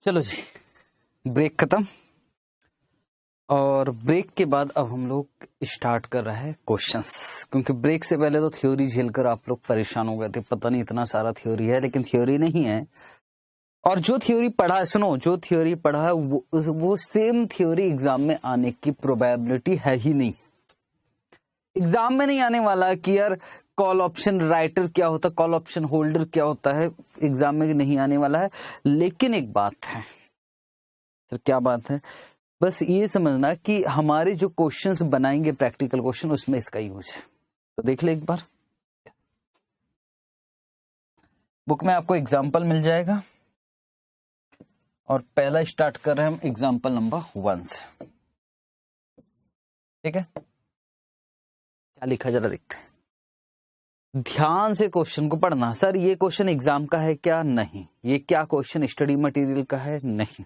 चलो जी, ब्रेक खत्म। और ब्रेक के बाद अब हम लोग स्टार्ट कर रहे हैं क्वेश्चंस, क्योंकि ब्रेक से पहले तो थ्योरी झेलकर आप लोग परेशान हो गए थे। पता नहीं इतना सारा थ्योरी है, लेकिन थ्योरी नहीं है। और जो थ्योरी पढ़ा है, सुनो, जो थ्योरी पढ़ा है वो सेम थ्योरी एग्जाम में आने की प्रोबेबिलिटी है ही नहीं। एग्जाम में नहीं आने वाला कि यार कॉल ऑप्शन राइटर क्या होता है, कॉल ऑप्शन होल्डर क्या होता है, एग्जाम में नहीं आने वाला है। लेकिन एक बात है सर, क्या बात है, बस ये समझना कि हमारे जो क्वेश्चंस बनाएंगे प्रैक्टिकल क्वेश्चन, उसमें इसका यूज है। तो देख ले एक बार, बुक में आपको एग्जाम्पल मिल जाएगा। और पहला स्टार्ट कर रहे हैं हम एग्जाम्पल नंबर 1 से। ठीक है, क्या लिखा जरा देखते हैं। ध्यान से क्वेश्चन को पढ़ना। सर ये क्वेश्चन एग्जाम का है क्या? नहीं। ये क्या क्वेश्चन स्टडी मटेरियल का है? नहीं।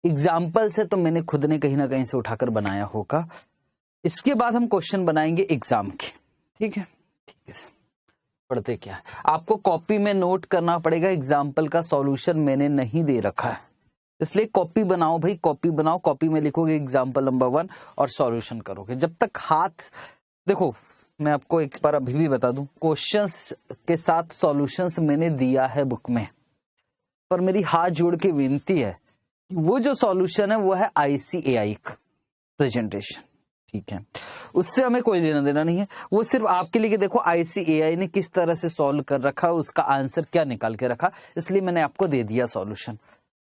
एग्जाम्पल से तो मैंने खुद ने कहीं ना कहीं से उठाकर बनाया होगा। इसके बाद हम क्वेश्चन बनाएंगे एग्जाम के। ठीक है, ठीक है सर। पढ़ते क्या है, आपको कॉपी में नोट करना पड़ेगा। एग्जाम्पल का सॉल्यूशन मैंने नहीं दे रखा है, इसलिए कॉपी बनाओ भाई, कॉपी बनाओ। कॉपी में लिखोगे एग्जाम्पल नंबर 1 और सॉल्यूशन करोगे। जब तक हाथ देखो, मैं आपको एक बार अभी भी बता दूं, क्वेश्चंस के साथ सॉल्यूशंस मैंने दिया है बुक में, पर मेरी हाथ जोड़ के विनती है कि वो जो सॉल्यूशन है वो है ICAI का प्रेजेंटेशन। ठीक है, उससे हमें कोई लेना देना नहीं है। वो सिर्फ आपके लिए कि देखो ICAI ने किस तरह से सॉल्व कर रखा, उसका आंसर क्या निकाल के रखा, इसलिए मैंने आपको दे दिया सॉल्यूशन।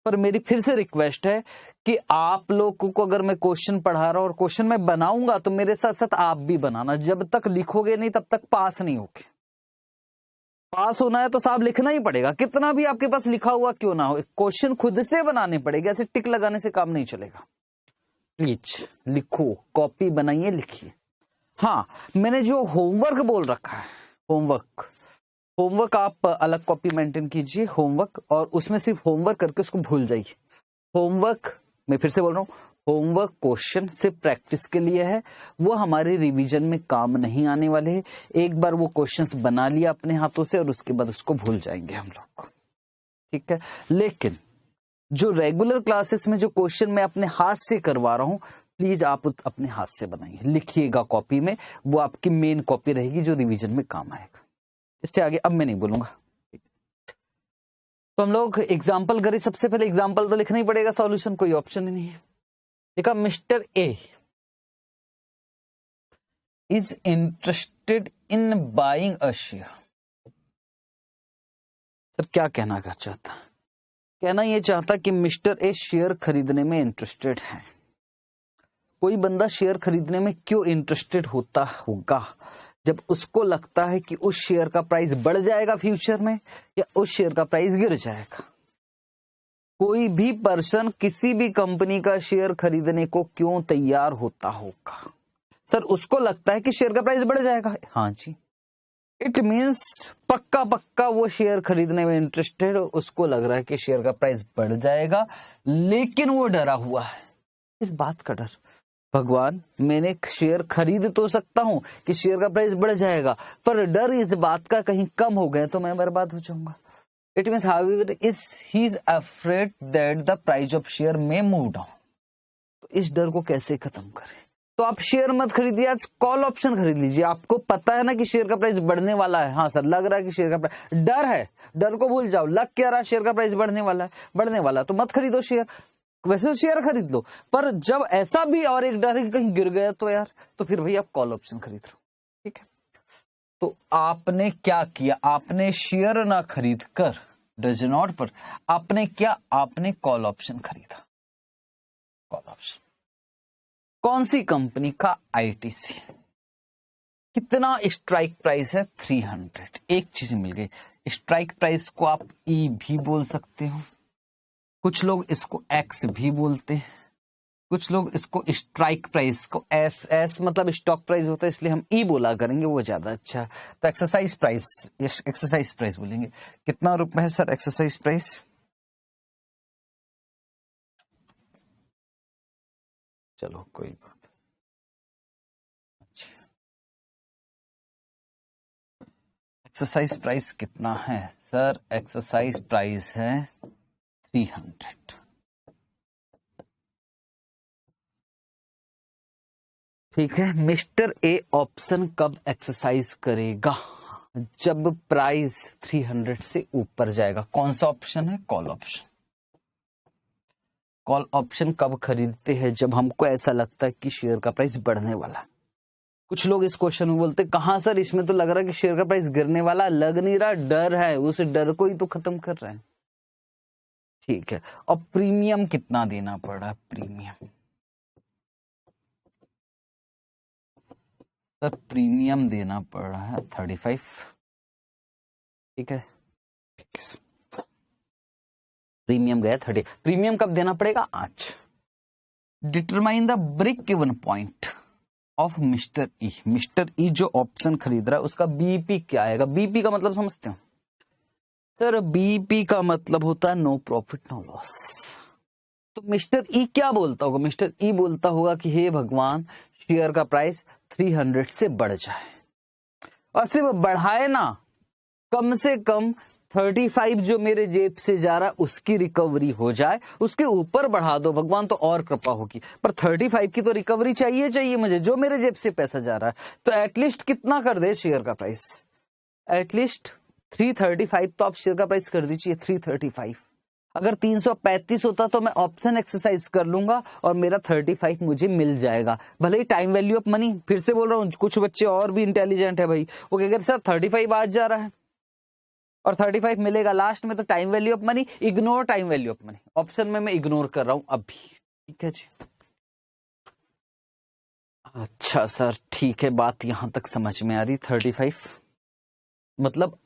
पर मेरी फिर से रिक्वेस्ट है कि आप लोगों को अगर मैं क्वेश्चन पढ़ा रहा हूं और क्वेश्चन मैं बनाऊंगा, तो मेरे साथ साथ आप भी बनाना। जब तक लिखोगे नहीं तब तक पास नहीं होगे। पास होना है तो साहब लिखना ही पड़ेगा, कितना भी आपके पास लिखा हुआ क्यों ना हो। क्वेश्चन खुद से बनाने पड़ेगा, ऐसे टिक लगाने से काम नहीं चलेगा। प्लीज लिखो, कॉपी बनाइए, लिखिए। हाँ, मैंने जो होमवर्क बोल रखा है, होमवर्क आप अलग कॉपी मेंटेन कीजिए, होमवर्क, और उसमें सिर्फ होमवर्क करके उसको भूल जाइए। होमवर्क, मैं फिर से बोल रहा हूं, होमवर्क क्वेश्चन सिर्फ प्रैक्टिस के लिए है, वो हमारे रिवीजन में काम नहीं आने वाले हैं। एक बार वो क्वेश्चंस बना लिया अपने हाथों से और उसके बाद उसको भूल जाएंगे हम लोग। ठीक है, लेकिन जो रेगुलर क्लासेस में जो क्वेश्चन मैं अपने हाथ से करवा रहा हूं, प्लीज आप अपने हाथ से बनाइए, लिखिएगा कॉपी में। वो आपकी मेन कॉपी रहेगी जो रिवीजन में काम आएगा। इससे आगे अब मैं नहीं बोलूंगा। तो हम लोग एग्जाम्पल करें। सबसे पहले एग्जाम्पल तो लिखना ही पड़ेगा, सॉल्यूशन कोई ऑप्शन ही नहीं है। देखा, mister A is interested in buying a share. Sir क्या कहना चाहता? कहना यह चाहता कि मिस्टर ए शेयर खरीदने में इंटरेस्टेड है। कोई बंदा शेयर खरीदने में क्यों इंटरेस्टेड होता होगा? जब उसको लगता है कि उस शेयर का प्राइस बढ़ जाएगा फ्यूचर में, या उस शेयर का प्राइस गिर जाएगा। कोई भी पर्सन किसी भी कंपनी का शेयर खरीदने को क्यों तैयार होता होगा? सर उसको लगता है कि शेयर का प्राइस बढ़ जाएगा। हाँ जी, इट मीन्स पक्का पक्का वो शेयर खरीदने में इंटरेस्टेड, उसको लग रहा है कि शेयर का प्राइस बढ़ जाएगा, लेकिन वो डरा हुआ है। इस बात का डर, भगवान मैंने शेयर खरीद तो सकता हूं कि शेयर का प्राइस बढ़ जाएगा, पर डर इस बात का कहीं कम हो गया तो मैं बर्बाद हो जाऊंगा। It means however he is afraid that the price of share may move down. तो इस डर को कैसे खत्म करें? तो आप शेयर मत खरीदिए, आज कॉल ऑप्शन खरीद लीजिए। आपको पता है ना कि शेयर का प्राइस बढ़ने वाला है। हाँ सर, लग रहा है कि शेयर का प्राइस, डर है, डर को भूल जाओ। लग क्या रहा, शेयर का प्राइस बढ़ने वाला है, बढ़ने वाला तो मत खरीदो शेयर। वैसे तो शेयर खरीद लो, पर जब ऐसा भी और एक डर है कि कहीं गिर गया तो यार, तो फिर भाई आप कॉल ऑप्शन खरीद लो। ठीक है, तो आपने क्या किया? आपने शेयर ना खरीद कर, डज नॉट, पर आपने क्या, आपने कॉल ऑप्शन खरीदा। कॉल ऑप्शन कौन सी कंपनी का? ITC। कितना स्ट्राइक प्राइस है? 300। एक चीज मिल गई। स्ट्राइक प्राइस को आप E भी बोल सकते हो, कुछ लोग इसको X भी बोलते हैं, कुछ लोग इसको स्ट्राइक प्राइस को S मतलब स्टॉक प्राइस होता है, इसलिए हम E बोला करेंगे, वो ज्यादा अच्छा है। तो एक्सरसाइज प्राइस बोलेंगे। कितना रुपए है सर एक्सरसाइज प्राइस? चलो कोई बात। अच्छा, एक्सरसाइज प्राइस कितना है सर? एक्सरसाइज प्राइस है 300। ठीक है, मिस्टर ए ऑप्शन कब एक्सरसाइज करेगा? जब प्राइस 300 से ऊपर जाएगा। कौन सा ऑप्शन है? Call option. कॉल ऑप्शन कब खरीदते हैं? जब हमको ऐसा लगता है कि शेयर का प्राइस बढ़ने वाला है। कुछ लोग इस क्वेश्चन में बोलते कहां सर, इसमें तो लग रहा है कि शेयर का प्राइस गिरने वाला, लग नहीं रहा, डर है, उस डर को ही तो खत्म कर रहे हैं। ठीक है, और प्रीमियम कितना देना पड़ रहा है? प्रीमियम सर, प्रीमियम देना पड़ रहा है 35। ठीक है, प्रीमियम गया 30। प्रीमियम कब देना पड़ेगा? आज। Determine the break even point of mister E. Mister E जो ऑप्शन खरीद रहा है उसका बीपी क्या आएगा? बीपी का मतलब समझते हो सर? बीपी का मतलब होता है नो प्रॉफिट नो लॉस। तो मिस्टर ई क्या बोलता होगा? मिस्टर ई बोलता होगा कि हे भगवान, शेयर का प्राइस 300 से बढ़ जाए, और सिर्फ बढ़ाए ना, कम से कम 35 जो मेरे जेब से जा रहा है उसकी रिकवरी हो जाए। उसके ऊपर बढ़ा दो भगवान तो और कृपा होगी, पर 35 की तो रिकवरी चाहिए मुझे, जो मेरे जेब से पैसा जा रहा है। तो एटलीस्ट कितना कर दे शेयर का प्राइस? एटलीस्ट 335 तो आप शेयर का प्राइस कर दीजिए, 335। अगर 335 होता तो मैं ऑप्शन एक्सरसाइज कर लूंगा और मेरा 35 मुझे मिल जाएगा। भले ही टाइम वैल्यू ऑफ मनी, फिर से बोल रहा हूं, कुछ बच्चे और भी इंटेलिजेंट है भाई, वो क्या सर 35 आज जा रहा है और 35 मिलेगा लास्ट में, तो time value of money, ignore time value of money. Option में मैं इग्नोर कर रहा हूं अभी। ठीक है जी, अच्छा सर ठीक है, बात यहां तक समझ में आ रही। 35 मतलब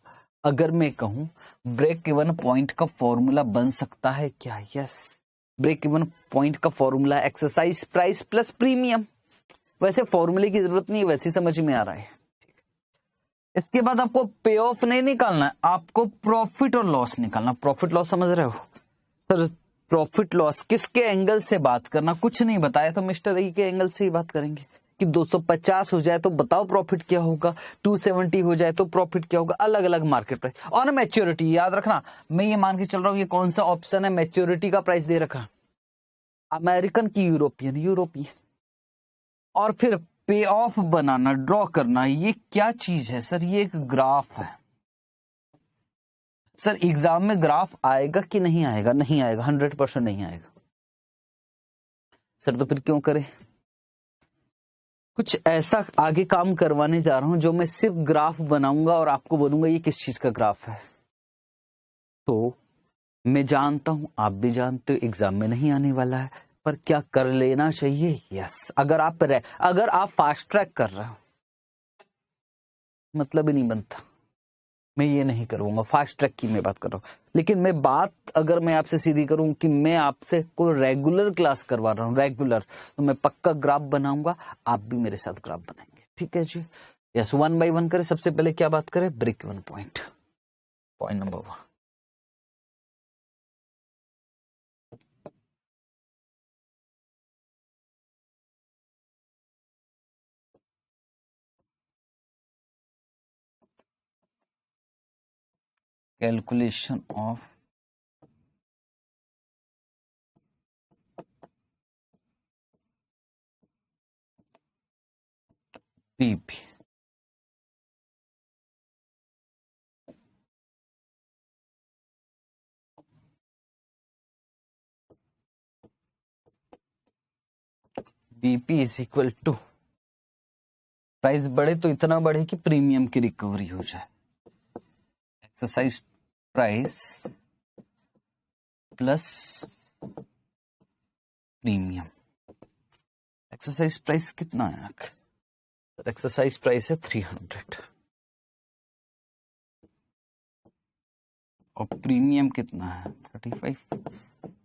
अगर मैं कहूं ब्रेक इवन पॉइंट का फॉर्मूला बन सकता है क्या? यस, ब्रेक इवन पॉइंट का formula exercise price plus premium. वैसे फॉर्मूले की जरूरत नहीं है, वैसे समझ में आ रहा है। इसके बाद आपको पे ऑफ नहीं निकालना है, आपको प्रॉफिट और लॉस निकालना। प्रॉफिट लॉस समझ रहे हो सर? प्रॉफिट लॉस किसके एंगल से बात करना? कुछ नहीं बताया तो मिस्टर ई के एंगल से ही बात करेंगे कि 250 हो जाए तो बताओ प्रॉफिट क्या होगा, 270 हो जाए तो प्रॉफिट क्या होगा। अलग अलग मार्केट प्राइस और मैच्योरिटी याद रखना। मैं ये मान के चल रहा हूं ये कौन सा ऑप्शन है, मैच्योरिटी का प्राइस दे रखा, अमेरिकन की यूरोपियन, और फिर पे ऑफ बनाना, ड्रॉ करना। ये क्या चीज है सर? ये एक ग्राफ है सर। एग्जाम में ग्राफ आएगा कि नहीं आएगा? नहीं आएगा, 100% नहीं आएगा सर। तो फिर क्यों करें? कुछ ऐसा आगे काम करवाने जा रहा हूं जो मैं सिर्फ ग्राफ बनाऊंगा और आपको बोलूंगा ये किस चीज का ग्राफ है। तो मैं जानता हूं, आप भी जानते हो, एग्जाम में नहीं आने वाला है, पर क्या कर लेना चाहिए? यस, अगर आप फास्ट ट्रैक कर रहे हो, मतलब ही नहीं बनता। मैं ये नहीं करूंगा, फास्ट ट्रैक की मैं बात कर रहा हूं। लेकिन मैं बात अगर मैं आपसे सीधी करूं कि मैं आपसे कोई रेगुलर क्लास करवा रहा हूं, रेगुलर, तो मैं पक्का ग्राफ बनाऊंगा, आप भी मेरे साथ ग्राफ बनाएंगे। ठीक है जी, यस। 1 बाय 1 करें। सबसे पहले क्या बात करें? Break even point, point number 1। Calculation of BP. BP is equal to, price बढ़े तो इतना बढ़े कि प्रीमियम की रिकवरी हो जाए। Exercise price plus premium. Exercise price कितना है? एक्सरसाइज प्राइस है 300 और प्रीमियम कितना है? 35।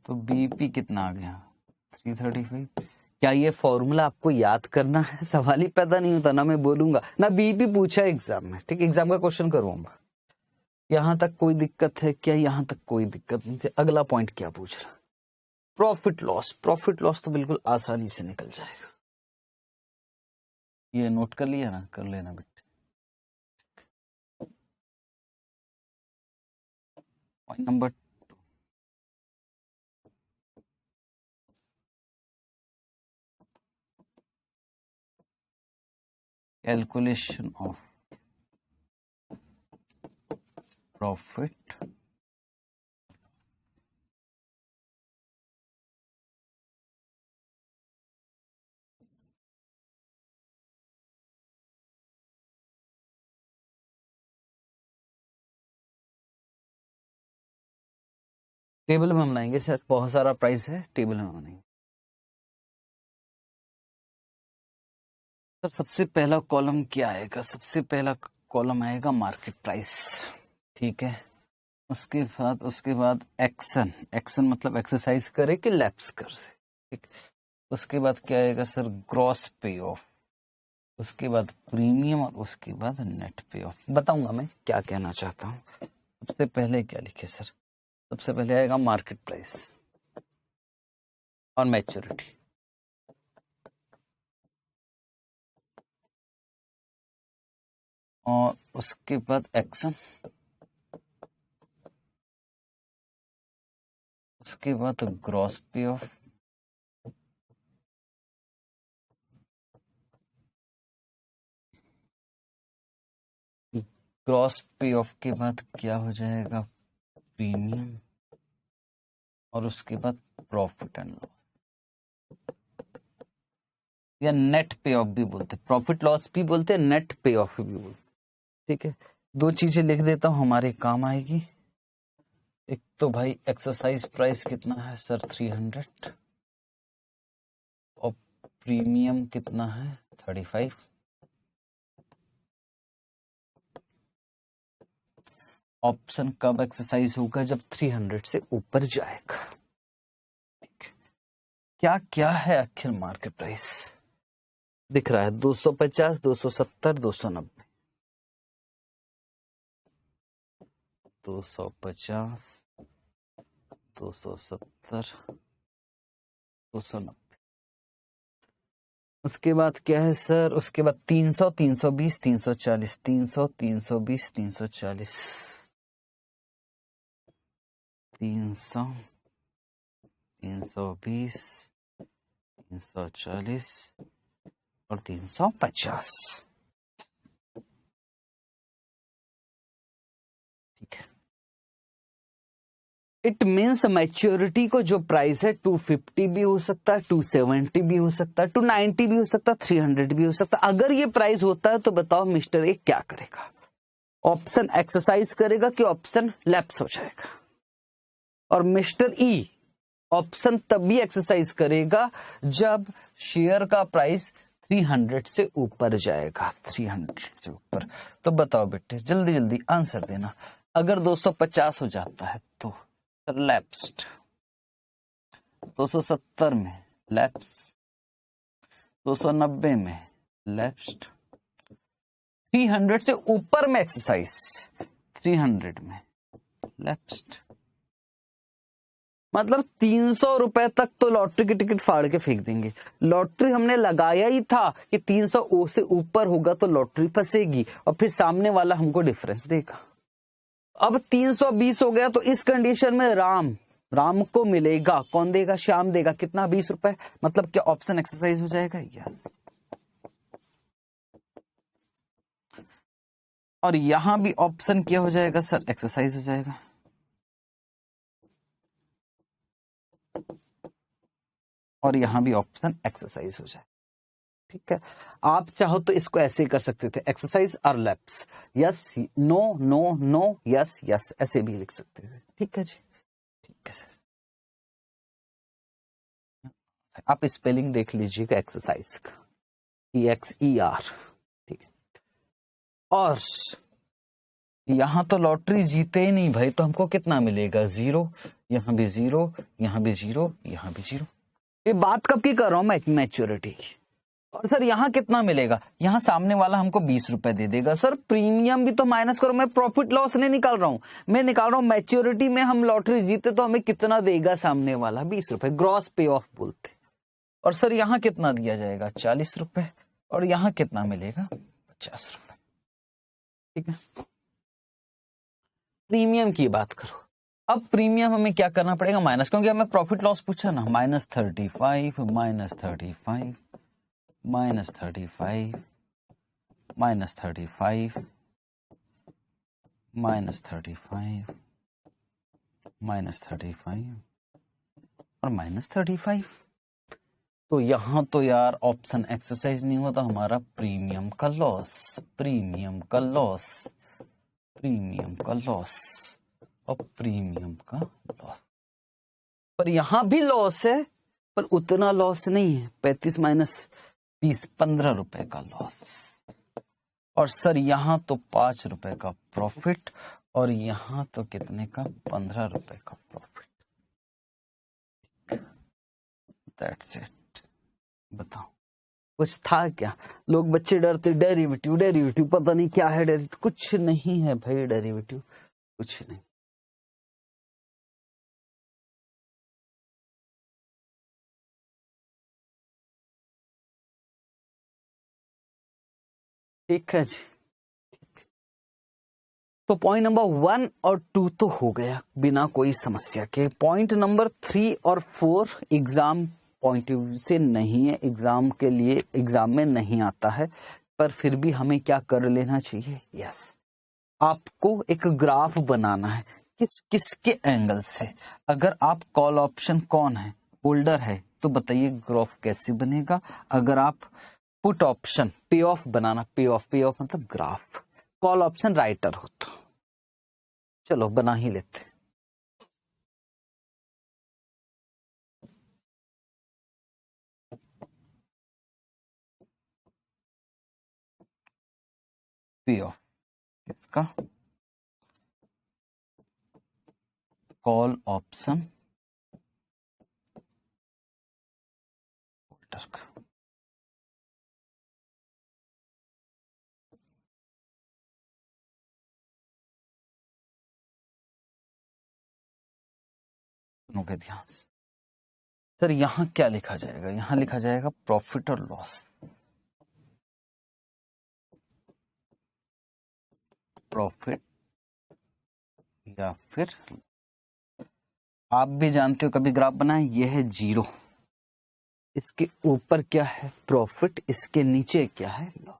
तो बीपी कितना आ गया? 335। क्या ये फॉर्मूला आपको याद करना है? सवाल ही पैदा नहीं होता ना, मैं बोलूंगा ना बीपी पूछा एग्जाम में। ठीक, एग्जाम का क्वेश्चन करूंगा। यहां तक कोई दिक्कत है क्या? यहां तक कोई दिक्कत नहीं थी। अगला पॉइंट क्या पूछ रहा? Profit loss. प्रॉफिट लॉस तो बिल्कुल आसानी से निकल जाएगा। ये नोट कर लिया ना? कर लेना बेटे। Point number calculation of profit table में बनाएंगे सर, बहुत सारा प्राइस है, टेबल में बनाएंगे सर। सबसे पहला कॉलम क्या आएगा? सबसे पहला कॉलम आएगा मार्केट प्राइस, ठीक है। उसके बाद एक्शन, एक्शन मतलब एक्सरसाइज करे कि लैप्स कर दे, ठीक। उसके बाद क्या आएगा सर? ग्रॉस पे ऑफ, उसके बाद प्रीमियम और उसके बाद नेट पे ऑफ। बताऊंगा मैं क्या कहना चाहता हूँ। सबसे पहले क्या लिखे सर? सबसे पहले आएगा मार्केट प्राइस और मैच्योरिटी, और उसके बाद एक्शन, उसके बाद gross pay of, gross pay of के बाद क्या हो जाएगा? प्रीमियम, और उसके बाद प्रॉफिट एंड लॉस, या नेट पे ऑफ भी बोलते, प्रॉफिट लॉस भी बोलते, नेट पे ऑफ भी बोलते, ठीक है। दो चीजें लिख देता हूं, हमारे काम आएगी। एक तो भाई एक्सरसाइज प्राइस कितना है सर? 300, और प्रीमियम कितना है? 35। ऑप्शन कब एक्सरसाइज होगा? जब 300 से ऊपर जाएगा, ठीक। क्या क्या है आखिर मार्केट प्राइस? दिख रहा है 250, 270, 290, 250, 270, 290। उसके बाद क्या है सर? उसके बाद 300, 320, 340, 300, 320, 340, 300, 320, 340 और 350, ठीक है। इट मीन्स मैच्योरिटी को जो प्राइस है 250 भी हो सकता है, 270 भी हो सकता है, 290 भी हो सकता है, 300 भी हो सकता है। अगर ये प्राइस होता है तो बताओ मिस्टर ए क्या करेगा? ऑप्शन एक्सरसाइज करेगा कि ऑप्शन लैप्स हो जाएगा? और मिस्टर ई ऑप्शन तभी एक्सरसाइज करेगा जब शेयर का प्राइस 300 से ऊपर जाएगा, 300 से ऊपर। तो बताओ बेटे, जल्दी जल्दी आंसर देना। अगर 250 हो जाता है तो लैप्स्ड, 270 में लैप्स, 290 में लैप्स्ड, 300 से ऊपर में एक्सरसाइज, 300 में लैप्स्ड। मतलब 300 रुपए तक तो लॉटरी की टिकट फाड़ के फेंक देंगे। लॉटरी हमने लगाया ही था कि 300 से ऊपर होगा तो लॉटरी फंसेगी और फिर सामने वाला हमको डिफरेंस देगा। अब 320 हो गया तो इस कंडीशन में राम को मिलेगा। कौन देगा? श्याम देगा। कितना? 20 रुपए। मतलब क्या ऑप्शन एक्सरसाइज हो जाएगा? यस। और यहां भी ऑप्शन क्या हो जाएगा सर? एक्सरसाइज हो जाएगा। और यहां भी ऑप्शन एक्सरसाइज हो जाए, ठीक है। आप चाहो तो इसको ऐसे कर सकते थे, एक्सरसाइज और lapse, yes no no no yes yes, ऐसे भी लिख सकते थे, ठीक है जी, ठीक है सर। आप स्पेलिंग देख लीजिएगा एक्सरसाइज का, EXER, ठीक है। और यहां तो लॉटरी जीते ही नहीं भाई, तो हमको कितना मिलेगा? 0, यहां भी 0, यहां भी 0, यहां भी 0। ये बात कब की कर रहा हूं मैं? मैच्योरिटी की। और सर यहां कितना मिलेगा? यहां सामने वाला हमको 20 रुपए दे देगा। सर प्रीमियम भी तो माइनस करो, मैं प्रॉफिट लॉस नहीं निकाल रहा हूं, मैं निकाल रहा हूं मैच्योरिटी में हम लॉटरी जीते तो हमें कितना देगा सामने वाला? 20 रुपए, ग्रॉस पे ऑफ बोलते। और सर यहां कितना दिया जाएगा? 40 रुपए। और यहां कितना मिलेगा? 50 रुपए, ठीक है। प्रीमियम की बात करो। अब प्रीमियम हमें क्या करना पड़ेगा? माइनस, क्योंकि हमें प्रॉफिट लॉस पूछा ना। -35, -35, -35, -35 -35 -35 और -35। तो यहां तो यार ऑप्शन एक्सरसाइज नहीं हुआ, तो हमारा प्रीमियम का लॉस, प्रीमियम का लॉस, प्रीमियम का लॉस और प्रीमियम का लॉस। पर यहां भी लॉस है, पर उतना लॉस नहीं है। 35 माइनस 30 15 रुपए का लॉस। और सर यहां तो 5 रुपए का प्रॉफिट, और यहां तो कितने का, 15 रुपए का प्रॉफिट। That's it. बताओ कुछ था क्या? लोग बच्चे डरते, डेरिवेटिव डेरिवेटिव, पता नहीं क्या है डेरिवेटिव। कुछ नहीं है भाई डेरिवेटिव, कुछ नहीं। ठीक है जी। तो पॉइंट नंबर 1 और 2 तो हो गया बिना कोई समस्या के। पॉइंट नंबर 3 और 4 एग्जाम पॉइंट ऑफ व्यू से नहीं है, एग्जाम के लिए एग्जाम में नहीं आता है, पर फिर भी हमें क्या कर लेना चाहिए। यस, आपको एक ग्राफ बनाना है, किस किसके एंगल से। अगर आप कॉल ऑप्शन कौन है, होल्डर है, तो बताइए ग्राफ कैसे बनेगा। अगर आप पुट ऑप्शन पे ऑफ बनाना, पे ऑफ मतलब ग्राफ, कॉल ऑप्शन राइटर हो तो चलो बना ही लेते। पे ऑफ इसका कॉल ऑप्शन होल्डर का। सुनोगे ध्यान से। सर यहां क्या लिखा जाएगा, यहां लिखा जाएगा प्रॉफिट और लॉस, प्रॉफिट या फिर आप भी जानते हो कभी ग्राफ बनाए, ये है 0, इसके ऊपर क्या है प्रॉफिट, इसके नीचे क्या है लॉस।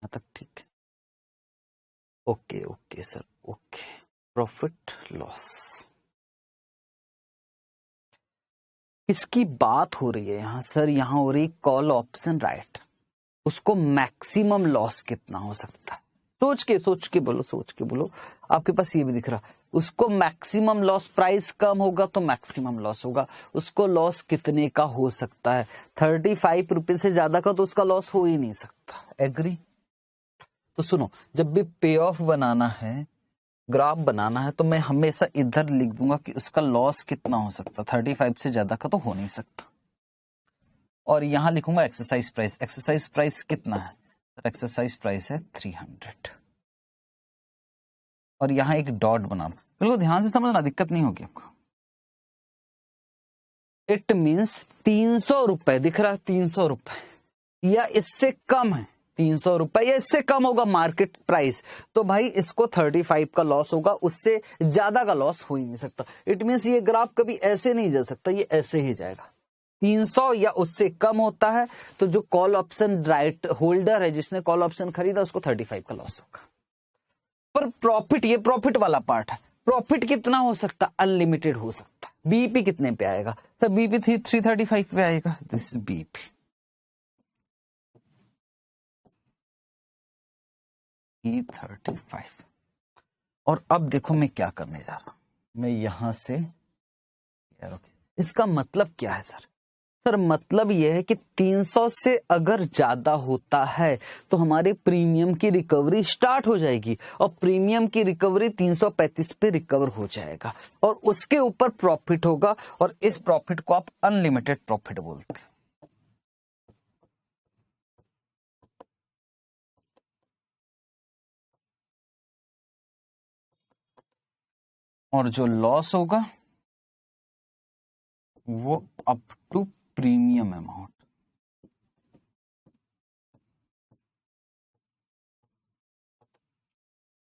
यहां तक ठीक है? Okay okay sir, okay. Profit loss किसकी बात हो रही है यहां सर? यहां हो रही कॉल ऑप्शन राइट, उसको मैक्सिमम लॉस कितना हो सकता है, सोच के बोलो, सोच के बोलो। आपके पास ये भी दिख रहा, उसको मैक्सिमम लॉस, प्राइस कम होगा तो मैक्सिमम लॉस होगा, उसको लॉस कितने का हो सकता है? 35 रुपए से ज्यादा का तो उसका लॉस हो ही नहीं सकता। एग्री? तो सुनो, जब भी पे ऑफ बनाना है, ग्राफ बनाना है, तो मैं हमेशा इधर लिख दूंगा कि उसका लॉस कितना हो सकता है। 35 से ज्यादा का तो हो नहीं सकता। और यहां लिखूंगा एक्सरसाइज प्राइस। एक्सरसाइज प्राइस कितना है? एक्सरसाइज प्राइस है 300। और यहां एक डॉट बनाना, बिल्कुल ध्यान से समझना, दिक्कत नहीं होगी आपको। इट मीन्स 300 रुपए दिख रहा है, 300 रुपए या इससे कम है, 300 रुपए या इससे कम होगा मार्केट प्राइस, तो भाई इसको 35 का लॉस होगा, उससे ज्यादा का लॉस हो ही नहीं सकता। इट मीन्स ये ग्राफ कभी ऐसे नहीं जा सकता, ये ऐसे ही जाएगा। 300 या उससे कम होता है तो जो कॉल ऑप्शन राइट होल्डर है, जिसने कॉल ऑप्शन खरीदा, उसको 35 का लॉस होगा। पर प्रॉफिट, ये प्रॉफिट वाला पार्ट है, प्रॉफिट कितना हो सकता? अनलिमिटेड हो सकता। बीपी कितने पे आएगा सर? बीपी 335 पे आएगा, दिस बीपी। 335। और अब देखो मैं क्या करने जा रहा हूं, मैं यहां से इसका मतलब क्या है सर? सर मतलब यह है कि 300 से अगर ज्यादा होता है तो हमारे प्रीमियम की रिकवरी स्टार्ट हो जाएगी, और प्रीमियम की रिकवरी 335 पे रिकवर हो जाएगा, और उसके ऊपर प्रॉफिट होगा, और इस प्रॉफिट को आप अनलिमिटेड प्रॉफिट बोलते हैं। और जो लॉस होगा वो अप टू प्रीमियम अमाउंट।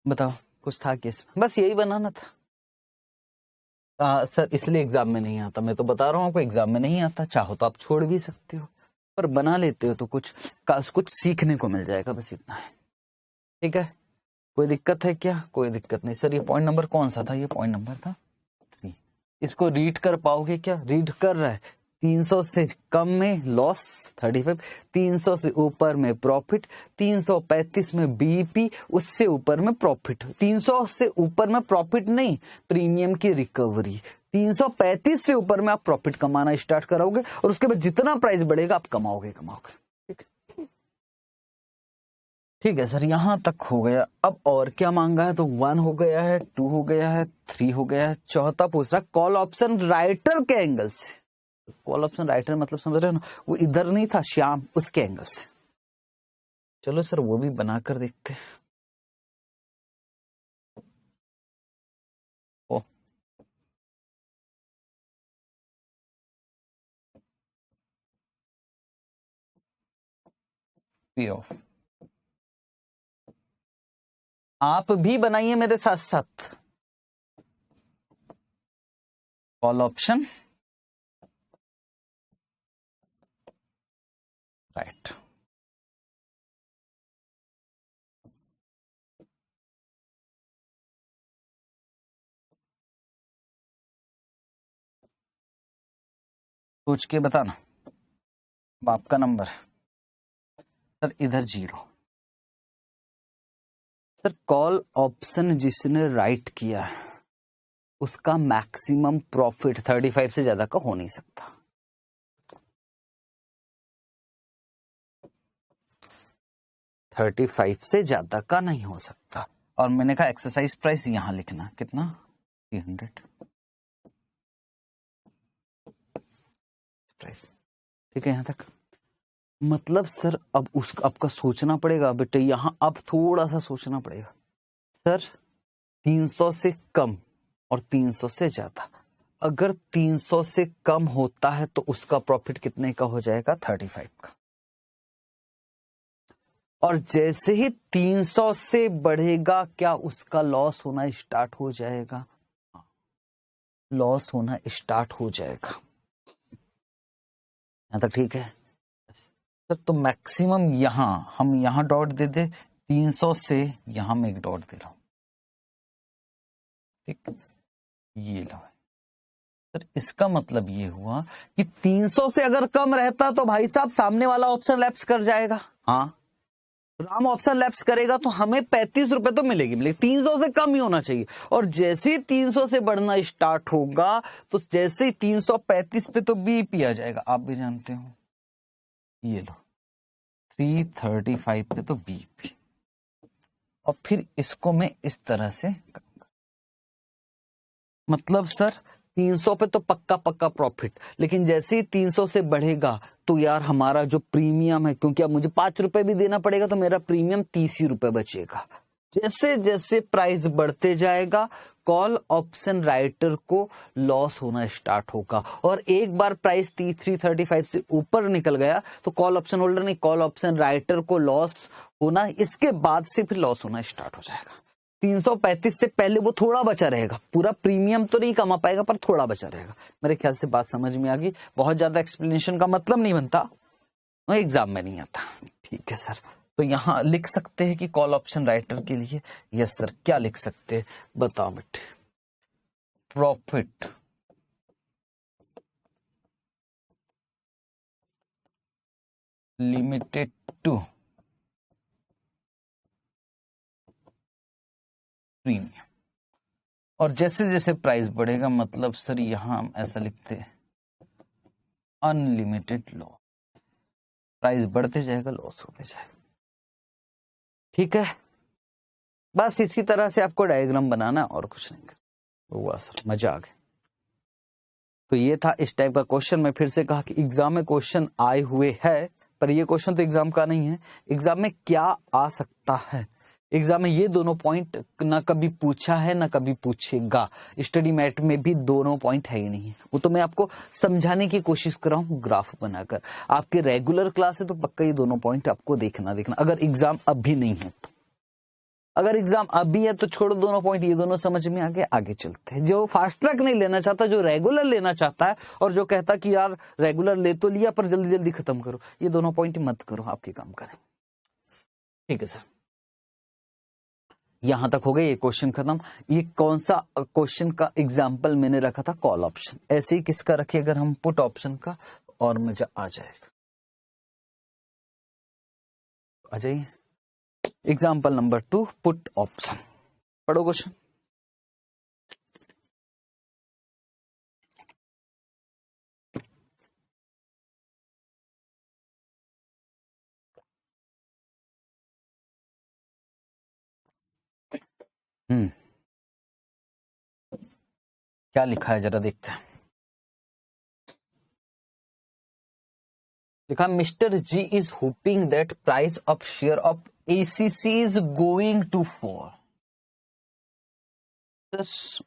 बताओ कुछ था कि इसमें? बस यही बनाना था। सर इसलिए एग्जाम में नहीं आता, मैं तो बता रहा हूं आपको, एग्जाम में नहीं आता, चाहो तो आप छोड़ भी सकते हो। पर बना लेते हो तो कुछ सीखने को मिल जाएगा, बस इतना है। ठीक है, कोई दिक्कत है क्या? कोई दिक्कत नहीं। सर ये पॉइंट नंबर कौन सा था? ये पॉइंट नंबर था 3। इसको रीड कर पाओगे क्या? रीड कर रहा है। 300 से कम में लॉस 35, 300 से ऊपर में प्रॉफिट, 335 में बीईपी, उससे ऊपर में प्रॉफिट। 300 से ऊपर में प्रॉफिट नहीं, प्रीमियम की रिकवरी। 335 से ऊपर में आप प्रॉफिट कमाना स्टार्ट कराओगे और उसके बाद जितना प्राइस बढ़ेगा आप कमाओगे। ठीक है सर, यहां तक हो गया। अब और क्या मांगा है? तो 1 हो गया है, 2 हो गया है, 3 हो गया है। चौथा पूछ रहा है कॉल ऑप्शन राइटर के एंगल से। कॉल ऑप्शन राइटर मतलब समझ रहे हो ना, वो इधर नहीं था श्याम, उसके एंगल से। चलो सर वो भी बनाकर देखते हैं। ओ पी ऑफ, आप भी बनाइए मेरे साथ साथ। कॉल ऑप्शन राइट, सोच के बताना। बाप का नंबर है सर, इधर 0। सर कॉल ऑप्शन जिसने राइट किया है उसका मैक्सिमम प्रॉफिट 35 से ज्यादा का हो नहीं सकता। $35 से ज्यादा का नहीं हो सकता। और मैंने कहा एक्सरसाइज प्राइस यहां लिखना, कितना? 300 प्राइस। ठीक है यहां तक। मतलब सर अब आपका सोचना पड़ेगा बेटे, यहां अब थोड़ा सा सोचना पड़ेगा। सर 300 से कम और 300 से ज्यादा, अगर 300 से कम होता है तो उसका प्रॉफिट कितने का हो जाएगा? 35 का। और जैसे ही 300 से बढ़ेगा क्या उसका लॉस होना स्टार्ट हो जाएगा? लॉस होना स्टार्ट हो जाएगा। यहां तक ठीक है सर। तो मैक्सिमम हम यहां डॉट दे दे, 300 से यहां मैं एक डॉट दे रहा हूं। ठीक, ये लो सर। इसका मतलब ये हुआ कि 300 से अगर कम रहता तो भाई साहब सामने वाला ऑप्शन लैप्स कर जाएगा। हाँ, राम ऑप्शन लैप्स करेगा तो हमें 35 रुपए तो मिलेगी, 300 से कम ही होना चाहिए। और जैसे ही 300 से बढ़ना स्टार्ट होगा तो जैसे ही 335 पे तो बीपी आ जाएगा, आप भी जानते हो। ये लो 335 पे तो बीपी, और फिर इसको मैं इस तरह से, मतलब सर 300 पे तो पक्का प्रॉफिट, लेकिन जैसे ही 300 से बढ़ेगा तो यार हमारा जो प्रीमियम है, क्योंकि अब मुझे 5 रुपए भी देना पड़ेगा तो मेरा प्रीमियम 30 ही रुपए बचेगा। जैसे जैसे प्राइस बढ़ते जाएगा कॉल ऑप्शन राइटर को लॉस होना स्टार्ट होगा। और एक बार प्राइस 335 से ऊपर निकल गया तो कॉल ऑप्शन होल्डर नहीं, कॉल ऑप्शन राइटर को लॉस होना, इसके बाद से फिर लॉस होना स्टार्ट हो जाएगा। 335 से पहले वो थोड़ा बचा रहेगा, पूरा प्रीमियम तो नहीं कमा पाएगा पर थोड़ा बचा रहेगा। मेरे ख्याल से बात समझ में आ गई। बहुत ज्यादा एक्सप्लेनेशन का मतलब नहीं बनता, एग्जाम में नहीं आता। ठीक है सर, तो यहां लिख सकते हैं कि कॉल ऑप्शन राइटर के लिए, यस सर, क्या लिख सकते हैं बताओ बेटे? Profit limited to premium. और जैसे जैसे प्राइस बढ़ेगा, मतलब सर यहां हम ऐसा लिखते हैं अनलिमिटेड लॉस। प्राइस बढ़ते जाएगा, लॉस होते जाएगा। ठीक है, बस इसी तरह से आपको डायग्राम बनाना और कुछ नहीं करना। हुआ सर, मजा आ गया। तो ये था इस टाइप का क्वेश्चन। मैं फिर से कहा कि एग्जाम में क्वेश्चन आए हुए है, पर ये क्वेश्चन तो एग्जाम का नहीं है। एग्जाम में क्या आ सकता है, एग्जाम में ये दोनों पॉइंट ना कभी पूछा है ना कभी पूछेगा। स्टडी मैट में भी दोनों पॉइंट है ही नहीं है, वो तो मैं आपको समझाने की कोशिश कर रहा हूँ ग्राफ बनाकर। आपके रेगुलर क्लास है तो पक्का ये दोनों पॉइंट आपको देखना अगर एग्जाम अब भी नहीं है तो। अगर एग्जाम अभी है तो छोड़ो दोनों पॉइंट, ये दोनों समझ में आगे चलते हैं। जो फास्ट ट्रैक नहीं लेना चाहता, जो रेगुलर लेना चाहता है, और जो कहता कि यार रेगुलर ले तो लिया पर जल्दी जल्दी खत्म करो, ये दोनों पॉइंट मत करो, आपके काम करें। ठीक है सर, यहां तक हो गए, ये क्वेश्चन खत्म। ये कौन सा क्वेश्चन का एग्जाम्पल मैंने रखा था? Call option. ऐसे ही किसका रखे अगर हम? पुट ऑप्शन का, और मजा आ जाएगा। आ जाइए, एग्जाम्पल नंबर 2, पुट ऑप्शन। पढ़ो क्वेश्चन। क्या लिखा है जरा देखते हैं। लिखा, Mr G is hoping that price of share of ACC is going to fall.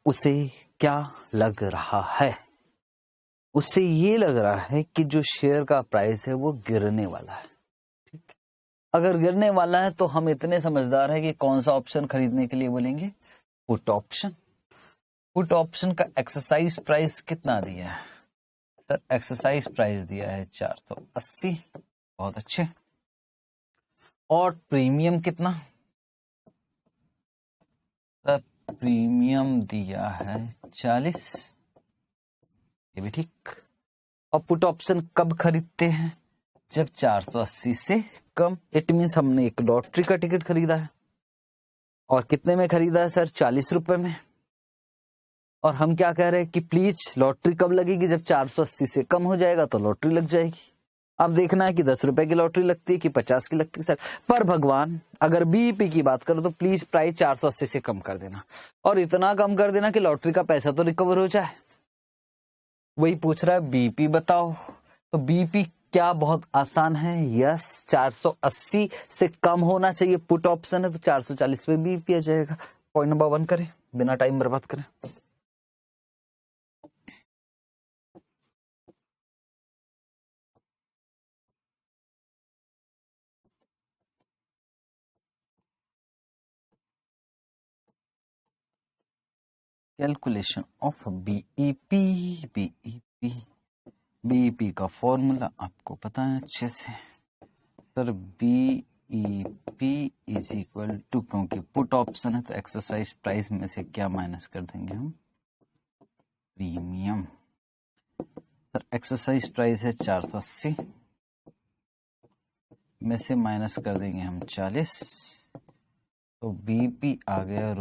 उसे क्या लग रहा है? उसे ये लग रहा है कि जो शेयर का प्राइस है वो गिरने वाला है। ठीक, अगर गिरने वाला है तो हम इतने समझदार हैं कि कौन सा ऑप्शन खरीदने के लिए बोलेंगे? Put option. पुट ऑप्शन का एक्सरसाइज प्राइस कितना दिया है सर? एक्सरसाइज प्राइस दिया है 480। बहुत अच्छे। और प्रीमियम कितना सर? प्रीमियम दिया है 40। ये भी ठीक। और पुट ऑप्शन कब खरीदते हैं? जब 480 से कम। इट मीन्स हमने एक लॉटरी का टिकट खरीदा है, और कितने में खरीदा है सर? 40 रुपए में। और हम क्या कह रहे हैं कि प्लीज लॉटरी कब लगेगी? जब 480 से कम हो जाएगा तो लॉटरी लग जाएगी। अब देखना है कि 10 रुपए की लॉटरी लगती है कि 50 की लगती है सर। पर भगवान, अगर बीईपी की बात करो तो प्लीज प्राइस 480 से कम कर देना, और इतना कम कर देना कि लॉटरी का पैसा तो रिकवर हो जाए। वही पूछ रहा है, बीपी बताओ। तो बीपी क्या बहुत आसान है? यस, 480 से कम होना चाहिए। पुट ऑप्शन है तो 440 पे बीपी आ जाएगा। पॉइंट नंबर 1 करें, बिना टाइम बर्बाद करें। Calculation of BEP. बीईपी का फॉर्मूला आपको पता है अच्छे से sir. BEP is equal to, क्योंकि पुट ऑप्शन है तो एक्सरसाइज प्राइस में से क्या माइनस कर देंगे हम? प्रीमियम। सर एक्सरसाइज प्राइस है 480, में से माइनस कर देंगे हम 40, तो बीपी आ गया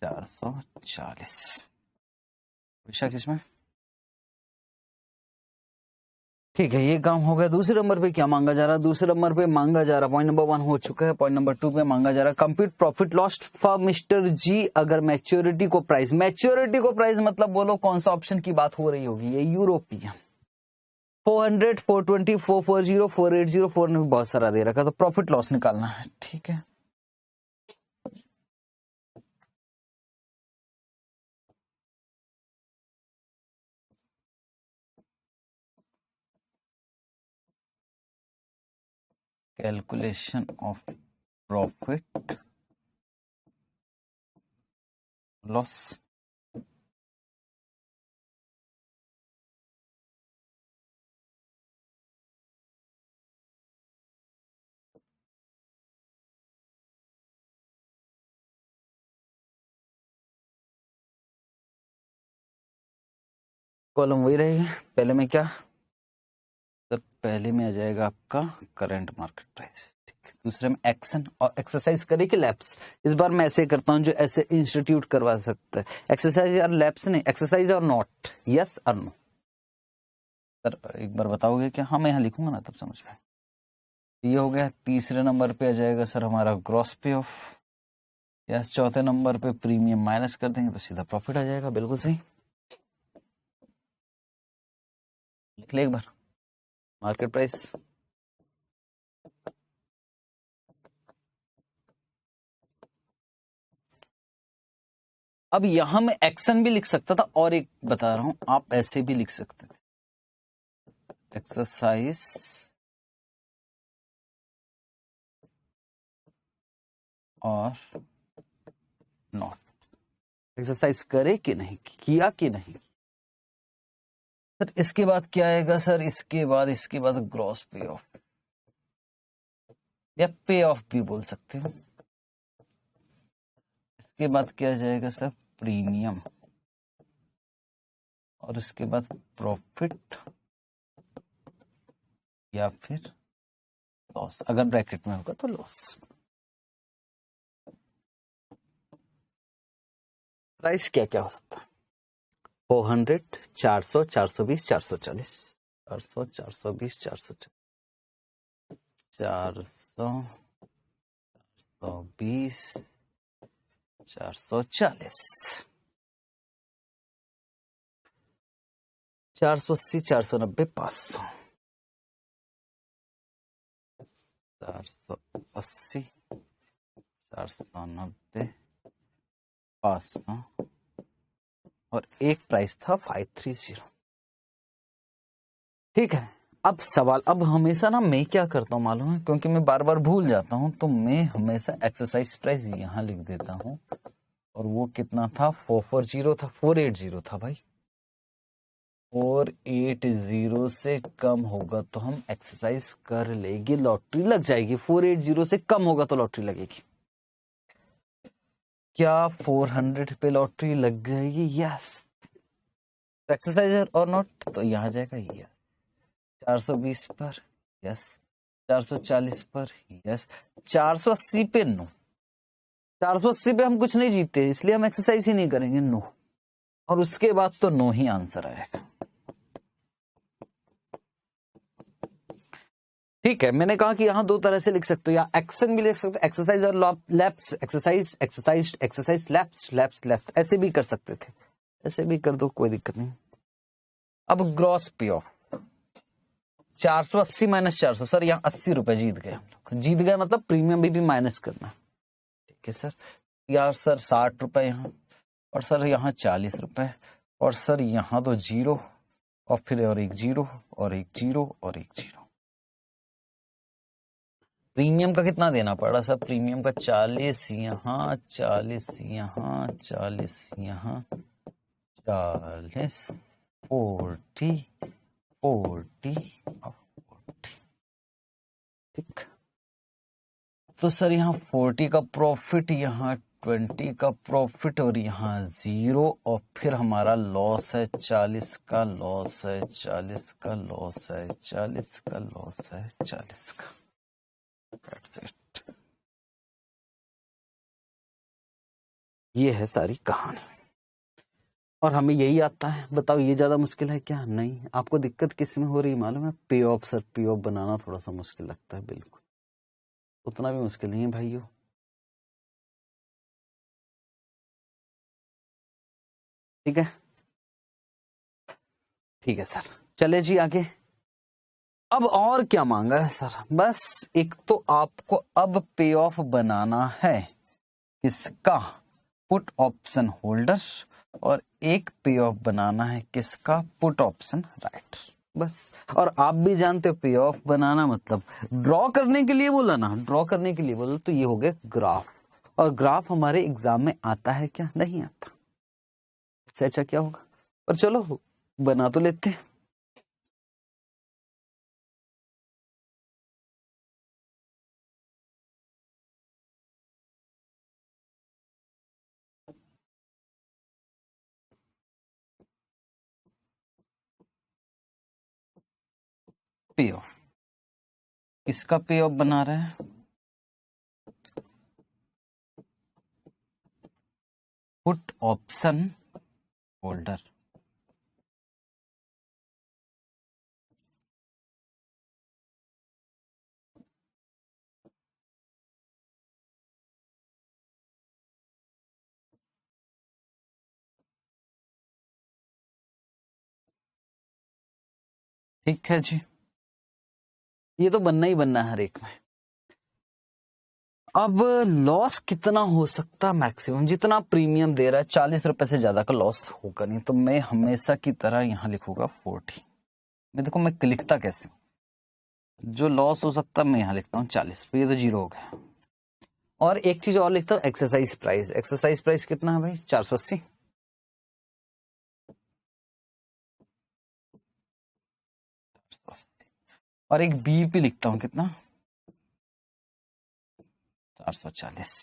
₹440। विशा किसमें? ठीक है, ये काम हो गया। दूसरे नंबर पे क्या मांगा जा रहा है? दूसरे नंबर पे मांगा जा रहा, पॉइंट नंबर 1 हो चुका है। पॉइंट नंबर 2 पे मांगा जा रहा, compute profit loss for mister G अगर मैच्योरिटी को प्राइस। मैच्योरिटी को प्राइस मतलब बोलो कौन सा ऑप्शन की बात हो रही होगी? ये यूरोपियन। 400, 420, 440, 480, 4 बहुत सारा दे रखा, तो प्रॉफिट लॉस निकालना है। ठीक है, calculation of profit loss. Column वही रहेगा। पहले में क्या सर? पहले में आ जाएगा आपका करंट मार्केट प्राइस। दूसरे में एक्शन और एक्सरसाइज करे कि लैप्स। इस बार मैं ऐसे करता हूं जो ऐसे इंस्टीट्यूट करवा सकता है। एक्सरसाइज और लैप्स नहीं, एक्सरसाइज और नॉट, यस और नो। सर एक बार बताओगे क्या? हाँ मैं यहाँ लिखूंगा ना तब समझ में। ये हो गया। तीसरे नंबर पे आ जाएगा सर हमारा ग्रॉस पे ऑफ। यस, चौथे नंबर पे प्रीमियम माइनस कर देंगे तो सीधा प्रॉफिट आ जाएगा। बिल्कुल सही, लिख ले एक बार। मार्केट प्राइस अब यहां मैं एक्शन भी लिख सकता था, और एक बता रहा हूं, आप ऐसे भी लिख सकते थे। एक्सरसाइज और नॉट। एक्सरसाइज करे कि नहीं, किया कि नहीं। सर इसके बाद क्या आएगा सर, इसके बाद ग्रॉस पे ऑफ या पे ऑफ भी बोल सकते हो। इसके बाद क्या जाएगा सर, प्रीमियम, और इसके बाद प्रॉफिट या फिर लॉस, अगर ब्रैकेट में होगा तो लॉस। प्राइस क्या क्या हो सकता है, 400, 400, 420, 440, 400, 420, 440, 400, 420, 440, 480, 490, 500, 480, 490, 500, और एक प्राइस था 530। ठीक है। अब सवाल, अब हमेशा ना मैं क्या करता हूं मालूम है, क्योंकि मैं बार बार भूल जाता हूं, तो मैं हमेशा एक्सरसाइज प्राइस यहां लिख देता हूं, और वो कितना था, 440 था, 480 था भाई। 480 से कम होगा तो हम एक्सरसाइज कर लेंगे, लॉटरी लग जाएगी। 480 से कम होगा तो लॉटरी लगेगी। क्या 400 पे लॉटरी लग जाएगी? यस। एक्सरसाइज और नॉट, तो यहां जाएगा यस। 420 पर यस, 440 पर यस, 480 पे नो। 480 पे हम कुछ नहीं जीते, इसलिए हम एक्सरसाइज ही नहीं करेंगे, नो। और उसके बाद तो नो ही आंसर आएगा। ठीक है, मैंने कहा कि यहां दो तरह से लिख सकते हो, या एक्शन भी लिख सकते हो, एक्सरसाइज और lapse, exercise exercise exercise lapse lapse lapse, ऐसे भी कर सकते थे, ऐसे भी कर दो, कोई दिक्कत नहीं। अब gross pay of 480 minus 400, sir यहाँ 80 रुपए जीत गए हम लोग। जीत गए मतलब प्रीमियम भी माइनस करना। ठीक है सर, यार सर 60 रुपए यहाँ, और सर यहाँ 40 रुपए, और सर यहाँ तो 0, और फिर और एक 0, और एक 0, और एक 0। प्रीमियम का कितना देना पड़ा सर, प्रीमियम का 40 यहाँ, 40 यहाँ, 40 यहाँ, 40, 40, 40 और 40। ठीक, तो सर यहाँ 40 का प्रॉफिट, यहाँ 20 का प्रॉफिट, और यहाँ 0, और फिर हमारा लॉस है 40 का लॉस है, 40 का लॉस है, 40 का लॉस है, 40 का। That's it. ये है सारी कहानी, और हमें यही आता है। बताओ ये ज्यादा मुश्किल है क्या? नहीं। आपको दिक्कत किस में हो रही मालूम है? पे ऑफ सर, पे ऑफ बनाना थोड़ा सा मुश्किल लगता है। बिल्कुल उतना भी मुश्किल नहीं है भाइयों। ठीक है, ठीक है सर, चले जी आगे। अब और क्या मांगा है सर? बस एक तो आपको अब पे ऑफ बनाना है किसका, पुट ऑप्शन होल्डर, और एक पे ऑफ बनाना है किसका, पुट ऑप्शन राइटर। बस, और आप भी जानते हो पे ऑफ बनाना मतलब ड्रॉ करने के लिए बोला ना, ड्रॉ करने के लिए बोला, तो ये हो गया ग्राफ। और ग्राफ हमारे एग्जाम में आता है क्या? नहीं आता। इससे अच्छा क्या होगा? पर चलो बना तो लेते हैं। पे ऑफ, किसका पे ऑफ बना रहे हैं? Put option holder. ठीक है जी, ये तो बनना ही बनना है हर एक में। अब लॉस कितना हो सकता? मैक्सिमम जितना प्रीमियम दे रहा है, 40 रुपए से ज्यादा का लॉस होगा नहीं। तो मैं हमेशा की तरह यहां लिखूंगा 40। मैं देखो मैं लिखता कैसे, जो लॉस हो सकता मैं यहां लिखता हूँ 40 रुपये, ये तो 0 हो गया। और एक चीज और लिखता हूं, एक्सरसाइज प्राइस। एक्सरसाइज प्राइस कितना है भाई? 480। और एक बीईपी लिखता हूं, कितना? 440।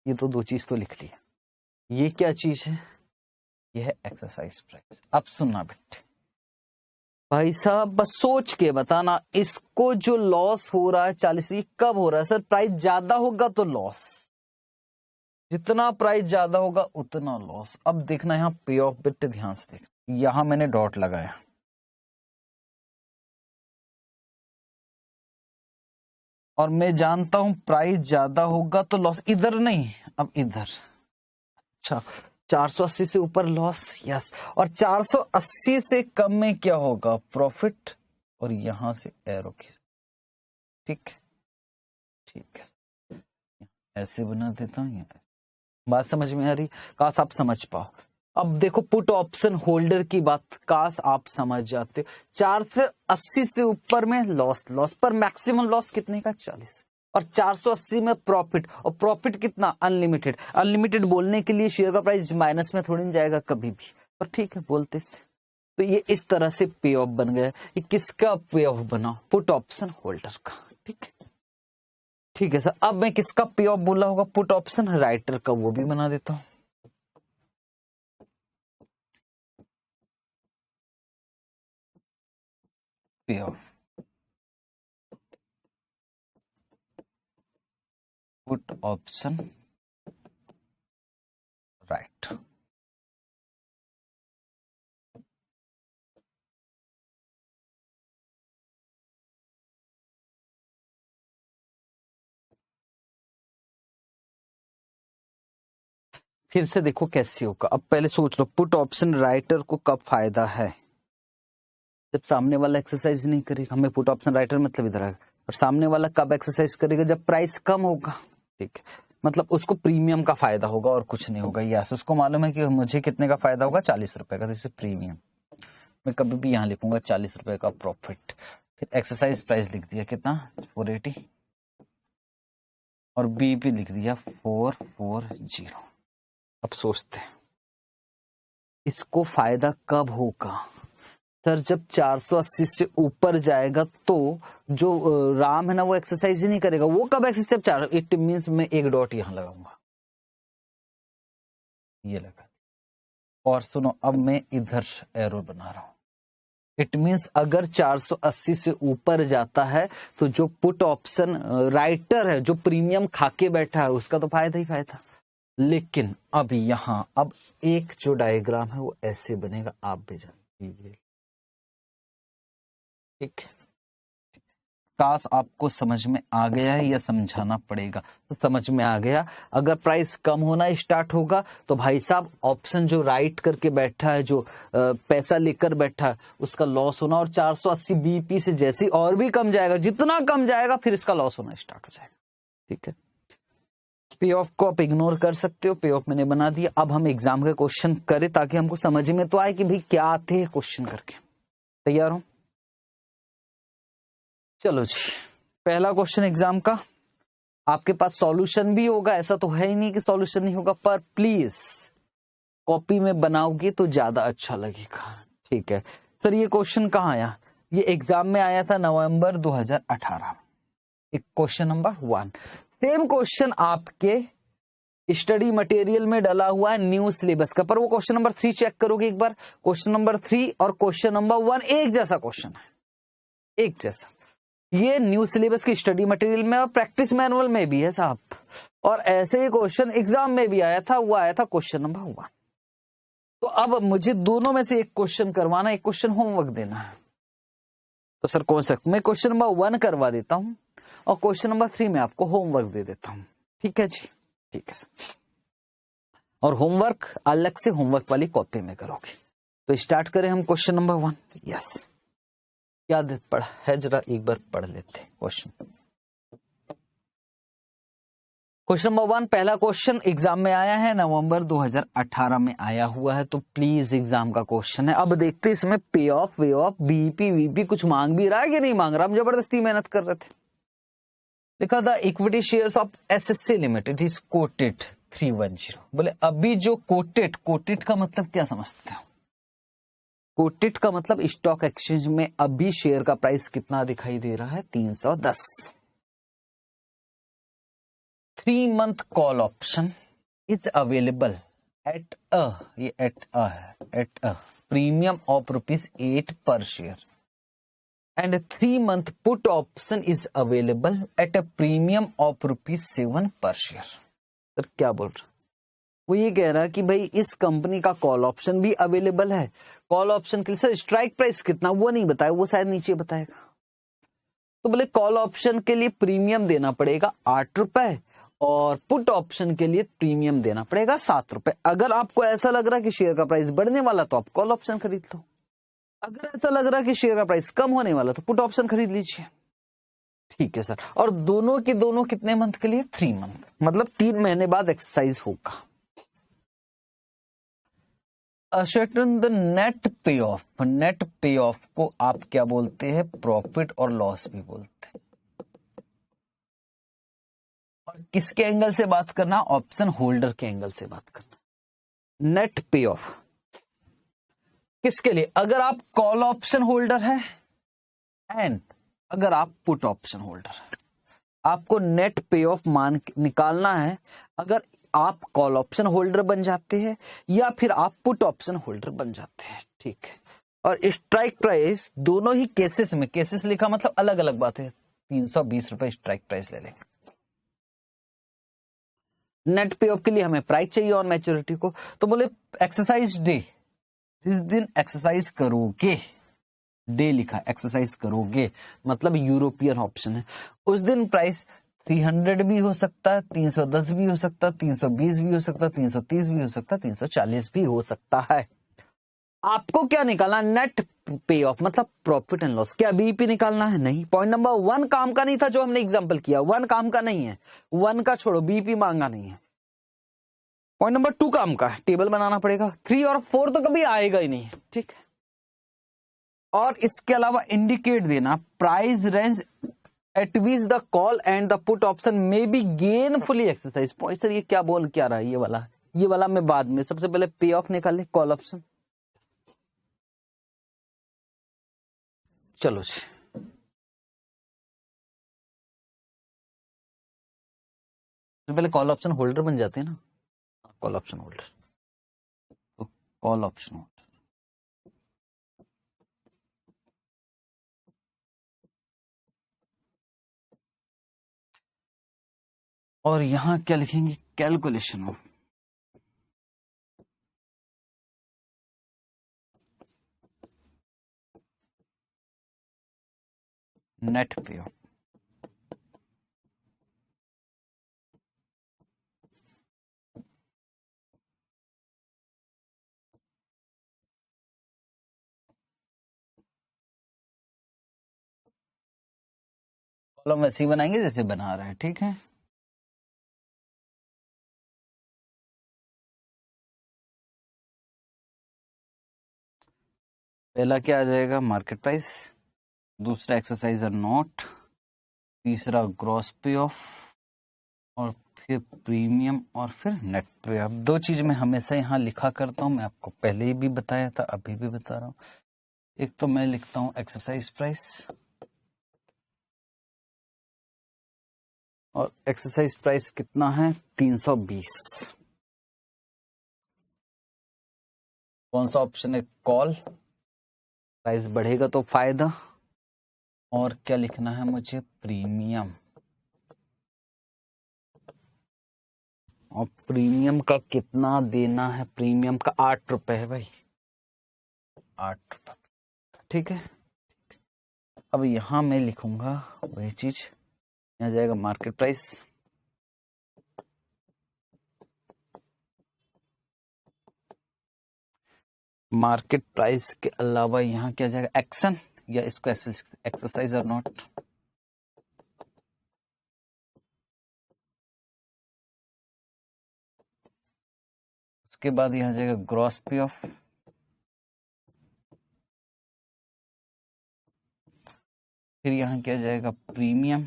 ये तो दो चीज तो लिख लिया। ये क्या चीज है? ये है एक्सरसाइज प्राइस। अब सुनना बेटे भाई साहब, बस सोच के बताना, इसको जो लॉस हो रहा है 40, ये कब हो रहा है? सर प्राइस ज्यादा होगा तो लॉस, जितना प्राइस ज्यादा होगा उतना लॉस। अब देखना यहाँ पे ऑफ बेटे, ध्यान से देखना, यहां मैंने डॉट लगाया, और मैं जानता हूं प्राइस ज्यादा होगा तो लॉस। इधर नहीं, अब इधर। अच्छा, 480 से ऊपर लॉस, यस, और 480 से कम में क्या होगा? प्रॉफिट। और यहां से एरो खींच, ठीक ठीक है, ऐसे बना देता हूं। बात समझ में आ रही? काश आप समझ पाओ। अब देखो पुट ऑप्शन होल्डर की बात, काश आप समझ जाते। 480 से ऊपर में लॉस, लॉस पर मैक्सिमम लॉस कितने का? 40। और 480 में प्रॉफिट, और प्रॉफिट कितना? अनलिमिटेड। अनलिमिटेड बोलने के लिए शेयर का प्राइस माइनस में थोड़ी नहीं जाएगा कभी भी, पर ठीक है बोलते से। तो ये इस तरह से पे ऑफ बन गया। ये किसका पे ऑफ बना? पुट ऑप्शन होल्डर का। ठीक है, ठीक है सर। अब मैं किसका पे ऑफ बोला होगा? पुट ऑप्शन राइटर का, वो भी बना देता हूं। पे ऑफ पुट ऑप्शन राइट। फिर से देखो कैसे होगा। अब पहले सोच लो, पुट ऑप्शन राइटर को कब फायदा है? जब सामने वाला एक्सरसाइज नहीं करेगा। हमें पुट ऑप्शन राइटर मतलब इधर आएगा। और सामने वाला कब एक्सरसाइज करेगा? जब प्राइस कम होगा। ठीक है, मतलब उसको प्रीमियम का फायदा होगा और कुछ नहीं होगा। यस, उसको मालूम है कि मुझे कितने का फायदा होगा? 40 रुपए का, जैसे प्रीमियम। मैं कभी भी यहाँ लिखूंगा 40 रुपए का प्रॉफिट। फिर एक्सरसाइज प्राइस लिख दिया कितना? 480। और बीपी लिख दिया 440। अब सोचते हैं इसको फायदा कब होगा? सर जब 480 से ऊपर जाएगा तो जो राम है ना, वो एक्सरसाइज ही नहीं करेगा। वो कब एक्सरसाइज? 4, इट मींस मैं एक डॉट यहां लगाऊंगा, ये लगा। और सुनो, अब मैं इधर एरो बना रहा हूं। इट मींस अगर 480 से ऊपर जाता है तो जो पुट ऑप्शन राइटर है, जो प्रीमियम खाके बैठा है, उसका तो फायदा ही फायदा। लेकिन अब यहां, अब एक जो डायग्राम है वो ऐसे बनेगा, आप भी जानते। ठीक, काश आपको समझ में आ गया है या समझाना पड़ेगा? तो समझ में आ गया। अगर प्राइस कम होना स्टार्ट होगा तो भाई साहब ऑप्शन जो राइट करके बैठा है, जो पैसा लेकर बैठा है, उसका लॉस होना। और 480 बीपी से जैसे और भी कम जाएगा, जितना कम जाएगा फिर इसका लॉस होना स्टार्ट हो जाएगा। ठीक है, पे ऑफ को आप इग्नोर कर सकते हो। पे ऑफ मैंने बना दिया। अब हम एग्जाम के क्वेश्चन करें ताकि हमको समझ में तो आए कि भाई क्या थे क्वेश्चन करके। तैयार हो? चलो जी, पहला क्वेश्चन एग्जाम का। आपके पास सॉल्यूशन भी होगा, ऐसा तो है ही नहीं कि सॉल्यूशन नहीं होगा, पर प्लीज कॉपी में बनाओगे तो ज्यादा अच्छा लगेगा। ठीक है सर, ये क्वेश्चन कहाँ आया? ये एग्जाम में आया था नवंबर 2018। एक क्वेश्चन नंबर 1। सेम क्वेश्चन आपके स्टडी मटेरियल में डला हुआ है न्यू सिलेबस का, पर वो क्वेश्चन नंबर 3 चेक करोगे एक बार। क्वेश्चन नंबर 3 और क्वेश्चन नंबर 1 एक जैसा क्वेश्चन है, एक जैसा। ये न्यू सिलेबस की स्टडी मटेरियल में और प्रैक्टिस मैनुअल में भी है साहब। और ऐसे ही क्वेश्चन एग्जाम में भी आया था, वो आया था क्वेश्चन नंबर 1। तो अब मुझे दोनों में से एक क्वेश्चन करवाना, एक क्वेश्चन होमवर्क देना है। तो सर कौन सा? मैं क्वेश्चन नंबर 1 करवा देता हूं और क्वेश्चन नंबर 3 में आपको होमवर्क दे देता हूं। ठीक है जी, ठीक है सर। और होमवर्क अलग से होमवर्क वाली कॉपी में करोगे। तो स्टार्ट करें हम क्वेश्चन नंबर 1। यस, क्या पढ़ा है जरा एक बार पढ़ लेते हैं क्वेश्चन। क्वेश्चन नंबर 1, पहला क्वेश्चन एग्जाम में आया है, नवंबर 2018 में आया हुआ है। तो प्लीज एग्जाम का क्वेश्चन है। अब देखते इसमें पे of, way of, BP VP कुछ मांग भी रहा है कि नहीं मांग रहा? हम जबरदस्ती मेहनत कर रहे थे। देखा the equity shares of SSC limited is coated 310। बोले अभी जो कोटेड का मतलब क्या समझते हो? कोटेड का मतलब स्टॉक एक्सचेंज में अभी शेयर का प्राइस कितना दिखाई दे रहा है? 310। 3 month call option is available at a premium of ₹8 पर share and a 3 month put option is available at a premium of ₹7 per share। Sir क्या बोल रहा? वो ये कह रहा है कि भाई इस कंपनी का कॉल ऑप्शन भी अवेलेबल है। कॉल ऑप्शन के लिए सर स्ट्राइक प्राइस कितना वो नहीं बताया, वो शायद नीचे बताएगा। तो बोले कॉल ऑप्शन के लिए प्रीमियम देना पड़ेगा ₹8 और पुट ऑप्शन के लिए प्रीमियम देना पड़ेगा ₹7। अगर आपको ऐसा लग रहा है कि शेयर का प्राइस बढ़ने वाला तो आप कॉल ऑप्शन खरीद लो, अगर ऐसा लग रहा है कि शेयर का प्राइस कम होने वाला तो पुट ऑप्शन खरीद लीजिए। ठीक है सर। और दोनों के दोनों कितने मंथ के लिए? 3 मंथ, मतलब 3 महीने बाद एक्सरसाइज होगा। असर्टेन द नेट पे ऑफ। नेट पे ऑफ को आप क्या बोलते हैं? प्रॉफिट और लॉस भी बोलते हैं। और किसके एंगल से बात करना? ऑप्शन होल्डर के एंगल से बात करना। नेट पे ऑफ किसके लिए? अगर आप कॉल ऑप्शन होल्डर है एंड अगर आप पुट ऑप्शन होल्डर है, आपको नेट पे ऑफ मान निकालना है। अगर आप कॉल ऑप्शन होल्डर बन जाते हैं या फिर आप पुट ऑप्शन होल्डर बन जाते हैं, ठीक है। और स्ट्राइक प्राइस दोनों ही केसेस में, केसेस लिखा मतलब अलग अलग बात है, ₹320 स्ट्राइक प्राइस ले लेंगे। नेट पे ऑफ के लिए हमें प्राइस चाहिए और मैच्योरिटी को, तो बोले एक्सरसाइज डे, जिस दिन एक्सरसाइज करोगे, डे लिखा, एक्सरसाइज करोगे मतलब यूरोपियन ऑप्शन है, उस दिन प्राइस 300 भी हो सकता है, 310 भी हो सकता है, 320 भी हो सकता है, 330 भी हो सकता है, 340 भी हो सकता है। आपको क्या निकालना? नेट पे ऑफ मतलब प्रॉफिट एंड लॉस। क्या बीईपी निकालना है? नहीं। पॉइंट नंबर 1 काम का नहीं था जो हमने एग्जांपल किया, 1 काम का नहीं है, 1 का छोड़ो, बीईपी मांगा नहीं है। पॉइंट नंबर 2 काम का है, टेबल बनाना पड़ेगा। 3 और 4 तो कभी आएगा ही नहीं, ठीक है। और इसके अलावा इंडिकेट देना price range at which the call and the put option may be gainfully exercise. Sir ये क्या बोल क्या रहा है? ये वाला मैं बाद में, सबसे पहले पे ऑफ निकाले, कॉल ऑप्शन। चलो जी, तो पहले कॉल ऑप्शन होल्डर बन जाते हैं ना, कॉल ऑप्शन होल्डर, तो कॉल ऑप्शन होल्डर। और यहां क्या लिखेंगे? कैलकुलेशन ऑफ नेट पे ऑफ। कॉलम वैसे ही बनाएंगे जैसे बना रहा है, ठीक है। पहला क्या आ जाएगा? मार्केट प्राइस, दूसरा एक्सरसाइज आर नोट, तीसरा ग्रॉस पे ऑफ और फिर प्रीमियम और फिर नेट पे ऑफ। 2 चीज मैं हमेशा यहाँ लिखा करता हूँ, मैं आपको पहले ही भी बताया था, अभी भी बता रहा हूँ। एक तो मैं लिखता हूँ एक्सरसाइज प्राइस, और एक्सरसाइज प्राइस कितना है? 320। कौन सा ऑप्शन है? कॉल। प्राइस बढ़ेगा तो फायदा। और क्या लिखना है मुझे? प्रीमियम। और प्रीमियम का कितना देना है? प्रीमियम का ₹8 है भाई, ₹8, ठीक है। अब यहां मैं लिखूंगा वही चीज, यहां जाएगा मार्केट प्राइस, मार्केट प्राइस के अलावा यहां क्या जाएगा? एक्शन, या इसको एक्सरसाइज और नॉट। उसके बाद यहां जाएगा ग्रॉस पे ऑफ, फिर यहां क्या जाएगा? प्रीमियम,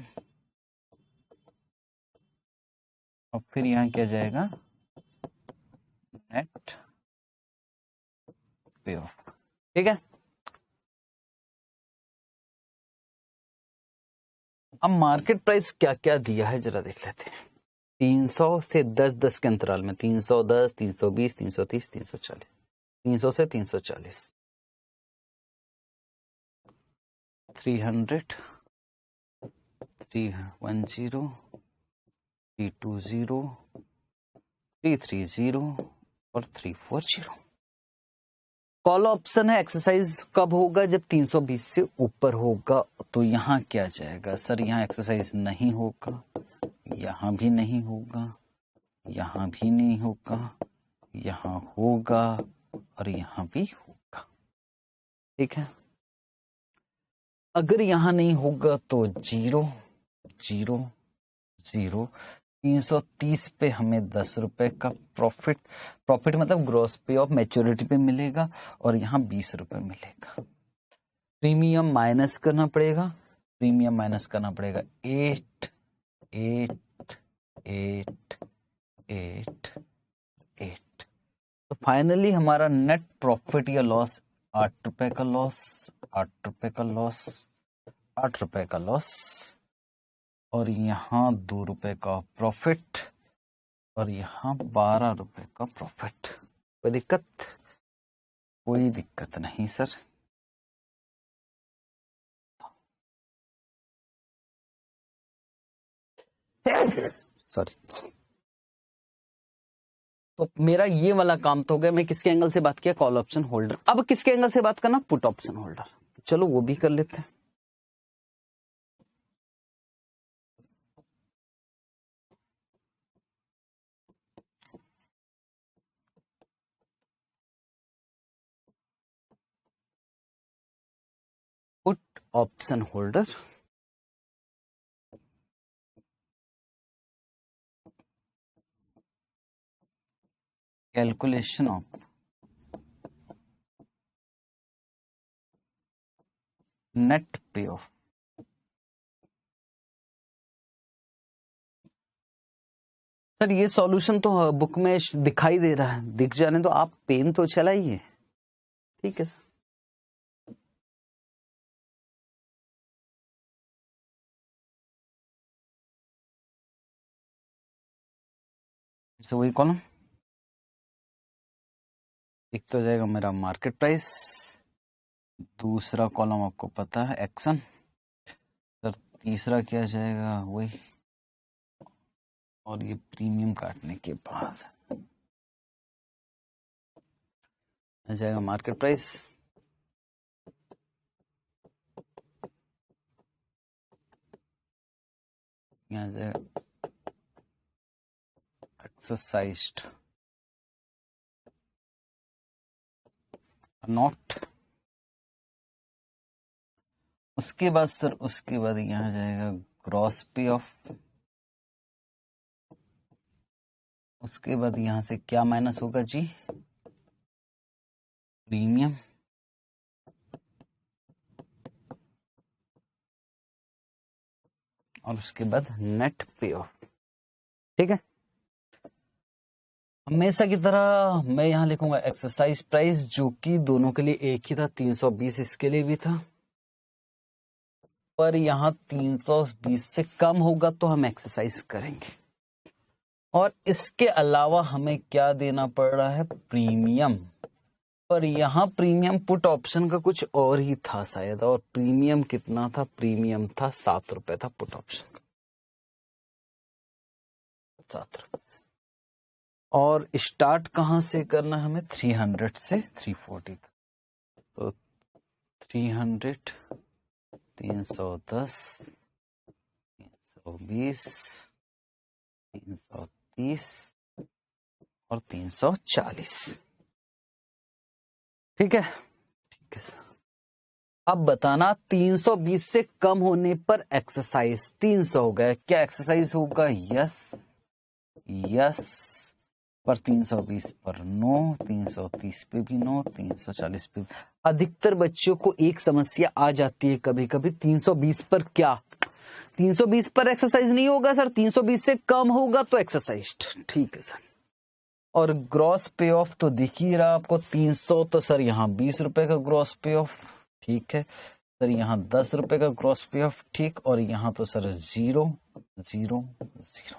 और फिर यहाँ क्या जाएगा, नेट पे ऑफ। ठीक है, अब मार्केट प्राइस क्या क्या दिया है जरा देख लेते हैं। 300 से 10 के अंतराल में, 310, 320, 330, 340, 300 से 340, 300, 310, 320, 330 और 340। कॉल ऑप्शन है, एक्सरसाइज कब होगा, जब 320 से ऊपर होगा। तो यहाँ क्या जाएगा सर, यहाँ एक्सरसाइज नहीं होगा, यहाँ भी नहीं होगा, यहाँ भी नहीं होगा, यहाँ होगा और यहाँ भी होगा। ठीक है, अगर यहाँ नहीं होगा तो 0 0 0। 330 पे हमें 10 रुपए का प्रॉफिट मतलब ग्रॉस पे ऑफ मैच्योरिटी पे मिलेगा और यहाँ 20 रुपए मिलेगा। प्रीमियम माइनस करना पड़ेगा, 8 8 8 8 8। तो फाइनली हमारा नेट प्रॉफिट या लॉस 8 रुपए का लॉस, 8 रुपए का लॉस, 8 रुपए का लॉस, और यहाँ 2 रुपए का प्रॉफिट और यहाँ 12 रुपए का प्रॉफिट। कोई दिक्कत? कोई दिक्कत नहीं सर। सॉरी। तो मेरा ये वाला काम तो हो गया। मैं किसके एंगल से बात किया? Call option holder. अब किसके एंगल से बात करना? Put option holder. चलो वो भी कर लेते हैं। Put option holder, calculation of net पे ऑफ। सर ये सॉल्यूशन तो बुक में दिखाई दे रहा है, दिख जाने तो आप पेन तो चलाइए। ठीक है सर। वही कॉलम, एक तो जाएगा मेरा मार्केट प्राइस, दूसरा कॉलम आपको पता है एक्शन, सर तीसरा क्या जाएगा? वही, और ये प्रीमियम काटने के बाद आ जाएगा मार्केट प्राइस, यहाँ जाएगा एक्सरसाइज्ड नॉट। उसके बाद सर, उसके बाद यहाँ जाएगा ग्रॉस पे ऑफ। उसके बाद यहां से क्या माइनस होगा जी? प्रीमियम। और उसके बाद नेट पे ऑफ। ठीक है, हमेशा की तरह मैं यहां लिखूंगा एक्सरसाइज प्राइस, जो कि दोनों के लिए एक ही था, 320 इसके लिए भी था, पर यहां 320 से कम होगा तो हम एक्सरसाइज करेंगे। और इसके अलावा हमें क्या देना पड़ रहा है? प्रीमियम। पर यहां प्रीमियम पुट ऑप्शन का कुछ और ही था शायद, और प्रीमियम कितना था? प्रीमियम था 7 रुपए था पुट ऑप्शन का, 7 रुपए। और स्टार्ट कहां से करना है हमें? 300 से 340 तक। तो 300, 310, 320, 330 और 340। ठीक है, ठीक है सर। अब बताना 320 से कम होने पर एक्सरसाइज 300 हो गया, क्या एक्सरसाइज होगा? Yes yes. पर 320 पर नो, 330 पे भी नो, 340 पे भी। अधिकतर बच्चों को एक समस्या आ जाती है कभी कभी, 320 पर क्या? 320 पर एक्सरसाइज नहीं होगा सर, 320 से कम होगा तो एक्सरसाइज्ड। ठीक है सर। और ग्रॉस पे ऑफ तो दिख ही रहा आपको 300, तो सर यहाँ 20 रुपए का ग्रॉस पे ऑफ। ठीक है सर, यहाँ 10 रुपए का ग्रॉस पे ऑफ। ठीक, और यहाँ तो सर 0 0 0।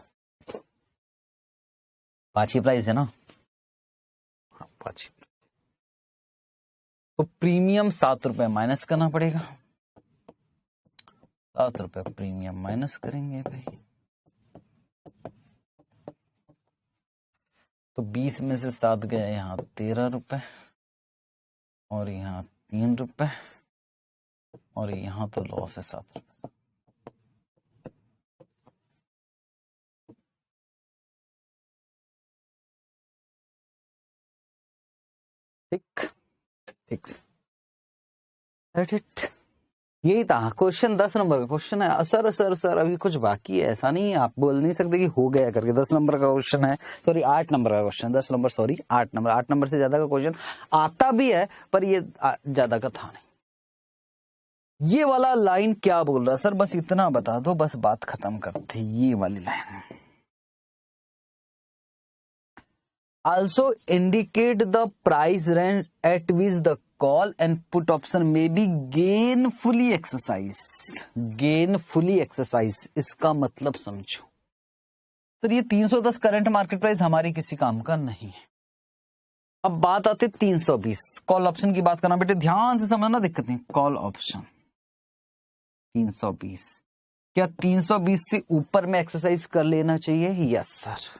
पांच ही प्राइस है ना? हाँ, पांच ही। तो प्रीमियम 7 रुपए माइनस करना पड़ेगा। 7 रुपए प्रीमियम माइनस करेंगे भाई, तो 20 में से 7 गया यहाँ 13 रुपए, और यहाँ 3 रुपए, और यहाँ तो लॉस है 7 रुपए। ठीक ठीक, दैट्स इट। यही था क्वेश्चन, 10 नंबर का क्वेश्चन है। सर सर सर अभी कुछ बाकी है, ऐसा नहीं है, आप बोल नहीं सकते कि हो गया करके। 10 नंबर का क्वेश्चन है, सॉरी 8 नंबर का question, 10 number sorry 8 number. 8 number से ज्यादा का क्वेश्चन आता भी है, पर ये ज्यादा का था नहीं। ये वाला लाइन क्या बोल रहा है सर, बस इतना बता दो, बस बात खत्म करते। ये वाली line, also indicate the price range at which the call and put option may be gainfully exercised। gainfully exercised इसका मतलब समझो सर। ये 310 करंट मार्केट प्राइस हमारी किसी काम का नहीं है। अब बात आती 320 कॉल ऑप्शन की बात करना। बेटे ध्यान से समझना, दिक्कत नहीं। कॉल ऑप्शन 320, क्या 320 से ऊपर में एक्सरसाइज कर लेना चाहिए? Yes sir.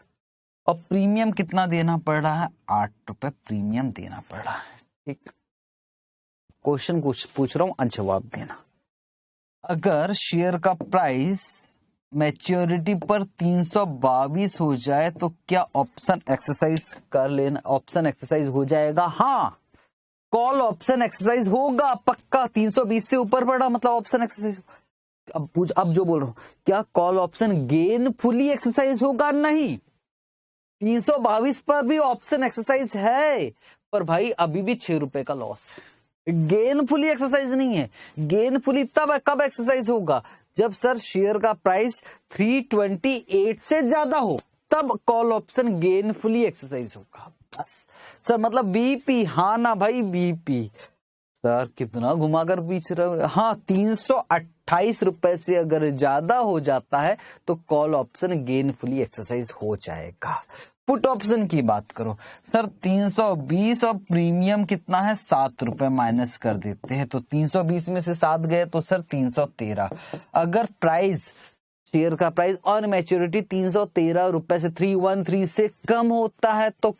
और प्रीमियम कितना देना पड़ रहा है? 8 रुपए प्रीमियम देना पड़ रहा है। ठीक, क्वेश्चन कुछ पूछ रहा हूं, जवाब देना। अगर शेयर का प्राइस मैच्योरिटी पर 322 हो जाए तो क्या ऑप्शन एक्सरसाइज कर लेना? ऑप्शन एक्सरसाइज हो जाएगा। हाँ, कॉल ऑप्शन एक्सरसाइज होगा पक्का। 320 से ऊपर पड़ा मतलब ऑप्शन एक्सरसाइज। अब जो बोल रहा हूं, क्या कॉल ऑप्शन गेनफुली एक्सरसाइज होगा? नहीं। 322 पर भी ऑप्शन एक्सरसाइज है, पर भाई अभी भी 6 रुपए का लॉस है। गेनफुली एक्सरसाइज नहीं है। गेनफुली तब कब एक्सरसाइज होगा? जब सर शेयर का प्राइस 328 से ज्यादा हो, तब कॉल ऑप्शन गेनफुली एक्सरसाइज होगा। बस सर, मतलब बीपी। हाँ ना भाई, बीपी। सर कितना घुमाकर पूछ रहे हो। हाँ, 328 रुपए से अगर ज्यादा हो जाता है तो कॉल ऑप्शन गेनफुली एक्सरसाइज हो जाएगा। पुट ऑप्शन की बात करो सर, 320 और प्रीमियम कितना है? 7 रुपए माइनस कर देते हैं, तो 320 में से 7 गए तो सर 313। अगर प्राइस, शेयर का प्राइस ऑन मैच्योरिटी 313 रुपए से 313 से कम होता है तो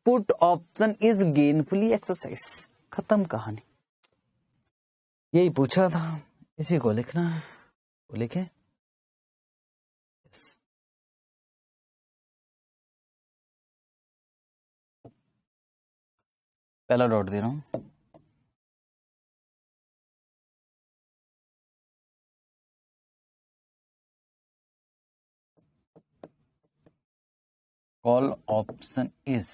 put option is gainfully exercise. खत्म कहानी। यही पूछा था, इसी को लिखना है, वो लिखे। yes. पहला डॉट दे रहा हूं। Call option is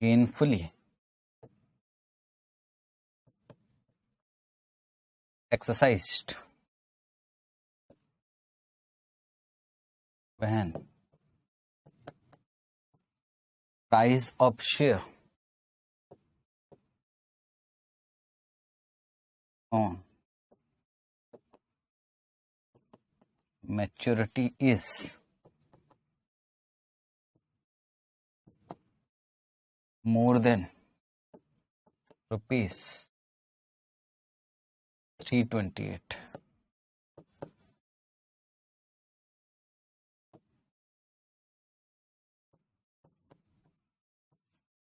gainfully exercised when price of share on maturity is more than rupees 328।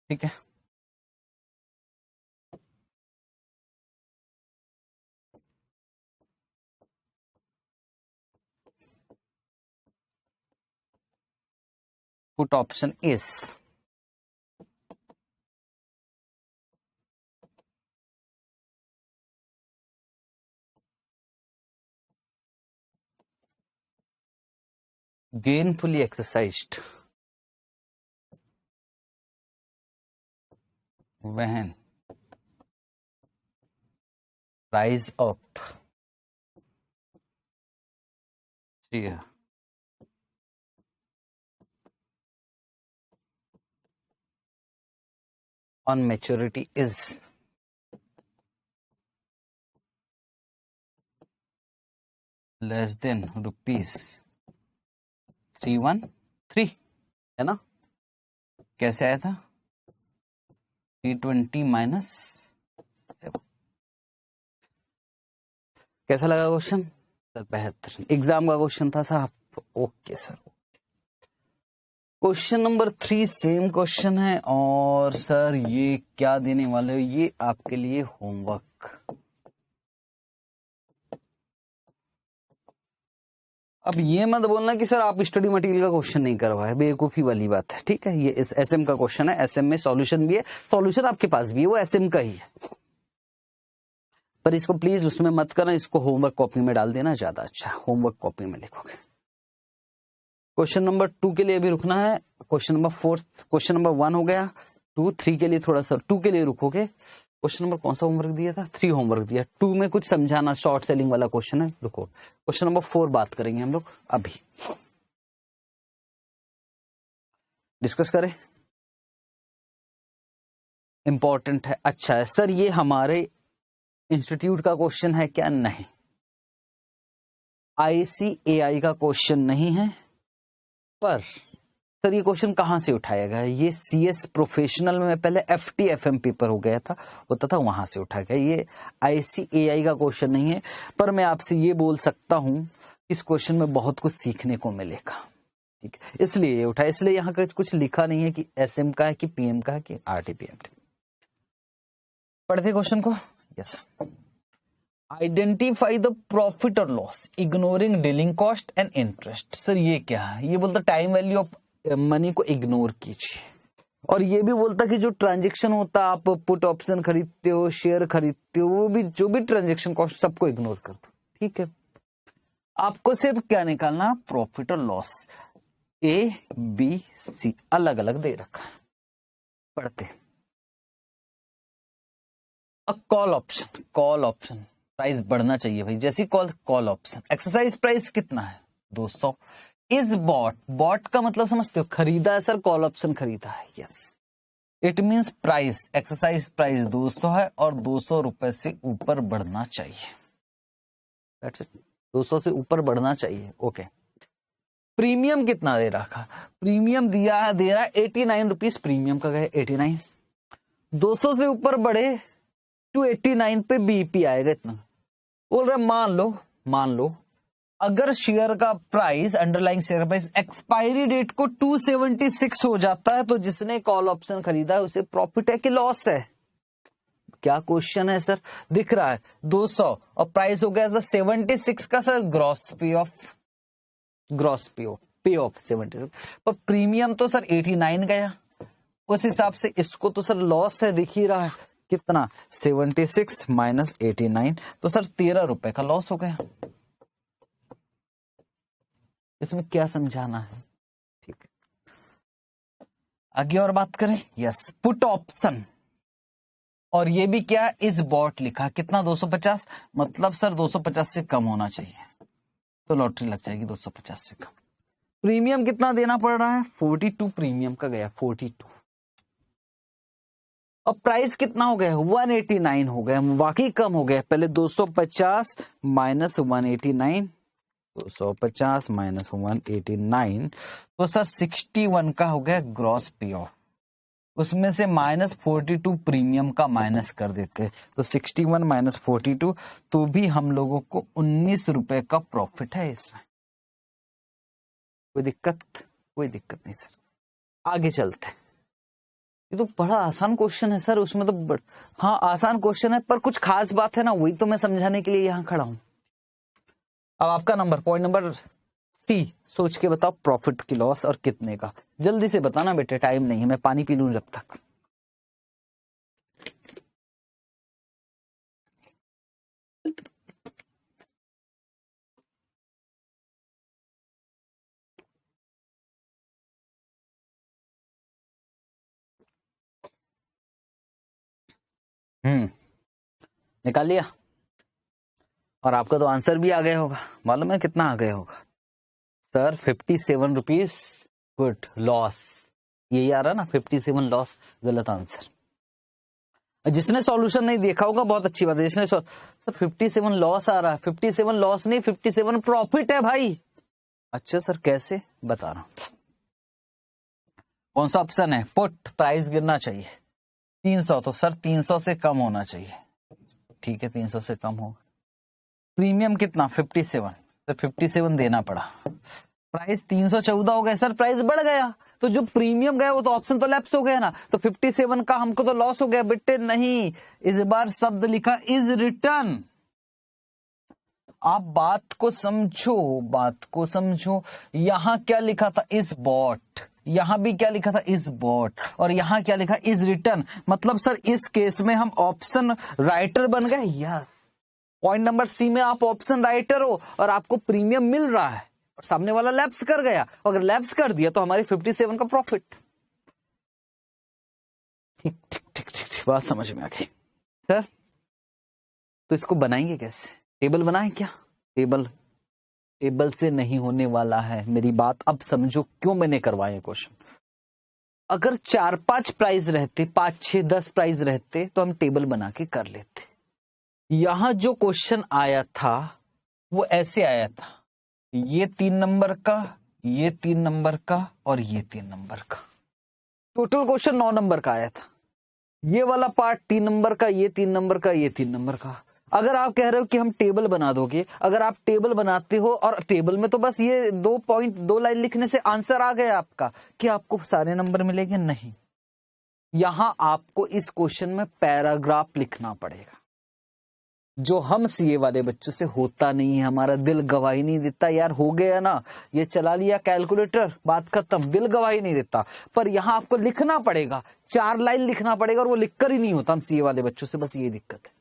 ठीक है, put option is gainfully exercised when price of share on maturity is less than rupees 313, है ना? कैसे आया था? 320 minus, कैसा लगा question sir? 72 exam का क्वेश्चन था साहब। Okay sir. Question number 3 same question है और सर ये क्या देने वाले हो? ये आपके लिए होमवर्क। अब ये मत बोलना कि सर आप स्टडी मटेरियल का क्वेश्चन नहीं करवाए, बेवकूफी वाली बात है। ठीक है, ये इस एसएम का क्वेश्चन है, एसएम में सॉल्यूशन भी है, सॉल्यूशन आपके पास भी है, वो एसएम का ही है, पर इसको प्लीज उसमें मत करना, इसको होमवर्क कॉपी में डाल देना, ज्यादा अच्छा होमवर्क कॉपी में लिखोगे। क्वेश्चन नंबर 2 के लिए भी रुकना है, क्वेश्चन नंबर 4, क्वेश्चन नंबर 1 हो गया, 2, 3 के लिए थोड़ा सा 2 के लिए रुकोगे। क्वेश्चन नंबर कौन सा होमवर्क दिया था? 3 होमवर्क दिया। 2 में कुछ समझाना, शॉर्ट सेलिंग वाला क्वेश्चन है, रुको। क्वेश्चन नंबर 4 बात करेंगे हम लोग अभी, डिस्कस करें, इंपॉर्टेंट है। अच्छा है सर, ये हमारे इंस्टीट्यूट का क्वेश्चन है क्या? नहीं, ICAI का क्वेश्चन नहीं है, पर सर ये क्वेश्चन कहां से उठाया गया है? ये CS प्रोफेशनल में पहले FT-FM पेपर हो गया था, होता था, वहां से उठाया गया। ये ICAI का क्वेश्चन नहीं है, पर मैं आपसे ये बोल सकता हूं इस क्वेश्चन में बहुत कुछ सीखने को मिलेगा। ठीक है, इसलिए ये उठाया, इसलिए यहाँ का कुछ लिखा नहीं है कि SM का है कि PM का है कि RT-PM। पढ़ते क्वेश्चन को। यस, आइडेंटिफाई द प्रॉफिट और loss ignoring dealing cost and interest. Sir ये क्या है? ये बोलता टाइम वैल्यू ऑफ मनी को इग्नोर कीजिए, और ये भी बोलता कि जो ट्रांजेक्शन होता, आप पुट ऑप्शन खरीदते हो, शेयर खरीदते हो, वो भी जो भी ट्रांजेक्शन कॉस्ट सबको इग्नोर कर दो। ठीक है, आपको सिर्फ क्या निकालना? प्रॉफिट और लॉस। ABC अलग अलग दे रखा है, पढ़ते। Call option, call option price बढ़ना चाहिए भाई, जैसी कॉल ऑप्शन। एक्सरसाइज प्राइस कितना है? 200। इज बॉट, बॉट का मतलब समझते हो? खरीदा है सर, कॉल ऑप्शन खरीदा है। Yes, it means price, exercise price 200 है और 200 रुपए से ऊपर बढ़ना चाहिए। दैट्स इट, 200 से ऊपर बढ़ना चाहिए। ओके, प्रीमियम कितना दे रखा? प्रीमियम दे रहा है 89 रुपीज, प्रीमियम का गया 89। 200 से ऊपर बढ़े टू 89 पे बीपी आएगा इतना। बोल रहे मान लो अगर शेयर का price, underlying share price expiry date को 276 हो जाता है, तो जिसने कॉल ऑप्शन खरीदा है उसे प्रॉफिट है कि लॉस है? क्या क्वेश्चन है सर? दिख रहा है 200 और प्राइस हो गया था 76 का सर, ग्रॉस पे ऑफ 76, पर प्रीमियम तो सर 89 गया, उस हिसाब से इसको तो सर लॉस है, दिख ही रहा है कितना? 76 माइनस 89, तो सर 13 रुपए का लॉस हो गया। इसमें क्या समझाना है? ठीक है, आगे और बात करें। यस, पुट ऑप्शन, और ये भी क्या? इज बॉट लिखा, कितना? 250, मतलब सर 250 से कम होना चाहिए, तो लॉटरी लग जाएगी 250 से कम। प्रीमियम कितना देना पड़ रहा है? 42 प्रीमियम का गया, 42। और प्राइस कितना हो गया? 189 हो गया, वाकई कम हो गया। पहले 250 माइनस 189, 250 माइनस 189, तो सर 61 का हो गया ग्रॉस पे ऑफ। उसमें से माइनस 42 प्रीमियम का माइनस कर देते, तो 61 माइनस 42, तो भी हम लोगों को 19 रुपए का प्रॉफिट है इसमें। कोई दिक्कत? कोई दिक्कत नहीं सर, आगे चलते। ये तो बड़ा आसान क्वेश्चन है सर, उसमें तो हाँ आसान क्वेश्चन है, पर कुछ खास बात है ना, वही तो मैं समझाने के लिए यहाँ खड़ा हूं। अब आपका नंबर, पॉइंट नंबर C, सोच के बताओ प्रॉफिट की लॉस और कितने का। जल्दी से बताना बेटे, टाइम नहीं है, मैं पानी पी लूं जब तक। निकाल लिया? और आपका तो आंसर भी आ गया होगा, मालूम है कितना आ गया होगा सर? 57 रुपीज। Good, loss. यही आ रहा ना, 57 लॉस, गलत आंसर। जिसने सॉल्यूशन नहीं देखा होगा बहुत अच्छी बात है, जिसने सर 57 लॉस आ रहा है, 57 लॉस नहीं 57 प्रॉफिट है भाई। अच्छा सर कैसे, बता रहा हूं। कौन सा ऑप्शन है? पुट, प्राइस गिरना चाहिए 300, तो सर 300 से कम होना चाहिए। ठीक है 300 से कम हो। प्रीमियम कितना? 57, सर 57 देना पड़ा। प्राइस 314 हो गया सर, प्राइस बढ़ गया तो जो प्रीमियम गया वो तो ऑप्शन तो लैप्स हो गया ना, तो 57 का हमको तो लॉस हो गया बेटे। नहीं, इस बार शब्द लिखा इज रिटर्न। आप बात को समझो, बात को समझो। यहां क्या लिखा था? Is bought. यहां भी क्या लिखा था? Is bought. और यहां क्या लिखा? Is return. मतलब सर इस केस में हम ऑप्शन राइटर बन गए यार। पॉइंट नंबर सी में आप ऑप्शन राइटर हो और आपको प्रीमियम मिल रहा है और सामने वाला लैप्स कर गया। अगर लैप्स कर दिया तो हमारी 57 का प्रॉफिट। ठीक ठीक ठीक ठीक ठीक, बात समझ में आ गई सर। तो इसको बनाएंगे कैसे? टेबल बनाएं क्या? टेबल से नहीं होने वाला है, मेरी बात अब समझो क्यों मैंने करवाया क्वेश्चन। अगर 4-5 प्राइस रहते, 5-6-10 प्राइस रहते तो हम टेबल बना के कर लेते। यहां जो क्वेश्चन आया था वो ऐसे आया था, ये 3 नंबर का, ये 3 नंबर का और ये 3 नंबर का। टोटल क्वेश्चन 9 नंबर का आया था। ये वाला पार्ट 3 नंबर का, ये 3 नंबर का, ये 3 नंबर का। अगर आप कह रहे हो कि हम टेबल बना दोगे, अगर आप टेबल बनाते हो और टेबल में तो बस ये 2 लाइन लिखने से आंसर आ गया आपका, कि आपको सारे नंबर मिलेंगे? नहीं, यहां आपको इस क्वेश्चन में पैराग्राफ लिखना पड़ेगा, जो हम सीए वाले बच्चों से होता नहीं है। हमारा दिल गवाही नहीं देता यार, हो गया ना, ये चला लिया कैलकुलेटर, बात खत्म, दिल गवाही नहीं देता। पर यहां आपको लिखना पड़ेगा, 4 लाइन लिखना पड़ेगा और वो लिखकर ही नहीं होता हम सीए वाले बच्चों से, बस ये दिक्कत है।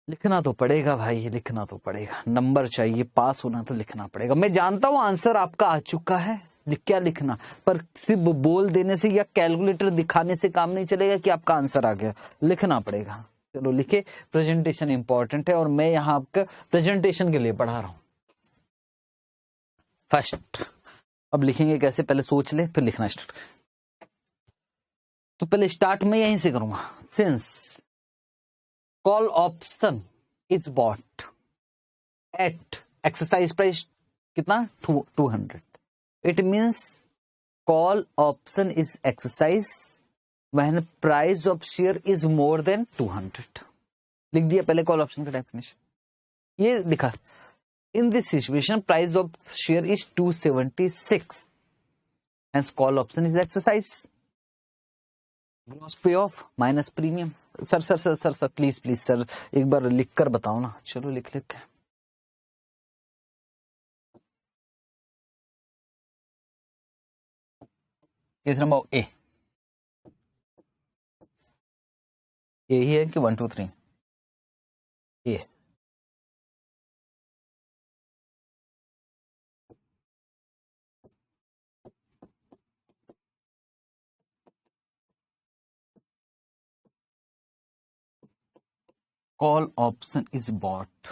लिखना तो पड़ेगा भाई, लिखना तो पड़ेगा, नंबर चाहिए, पास होना तो लिखना पड़ेगा। मैं जानता हूं आंसर आपका आ चुका है, क्या लिखना, पर सिर्फ बोल देने से या कैलकुलेटर दिखाने से काम नहीं चलेगा कि आपका आंसर आ गया, लिखना पड़ेगा। चलो लिखे, प्रेजेंटेशन इंपॉर्टेंट है और मैं यहां आपका प्रेजेंटेशन के लिए पढ़ा रहा हूं। फर्स्ट, अब लिखेंगे कैसे, पहले सोच ले फिर लिखना स्टार्ट। तो पहले स्टार्ट में यहीं से करूंगा। Since call option is bought at exercise price कितना? 200। It means call option is exercise when price of share is more than 200। लिख दिया पहले कॉल ऑप्शन का डेफिनेशन, ये लिखा। In this situation price of share is 276, hence call option is exercise. Gross pay off minus premium. Sir sir sir sir sir please please sir, एक बार लिख कर बताओ ना। चलो लिख लेते हैं। केस नंबर ए, यही है कि 1 2 3 ए। Call option is bought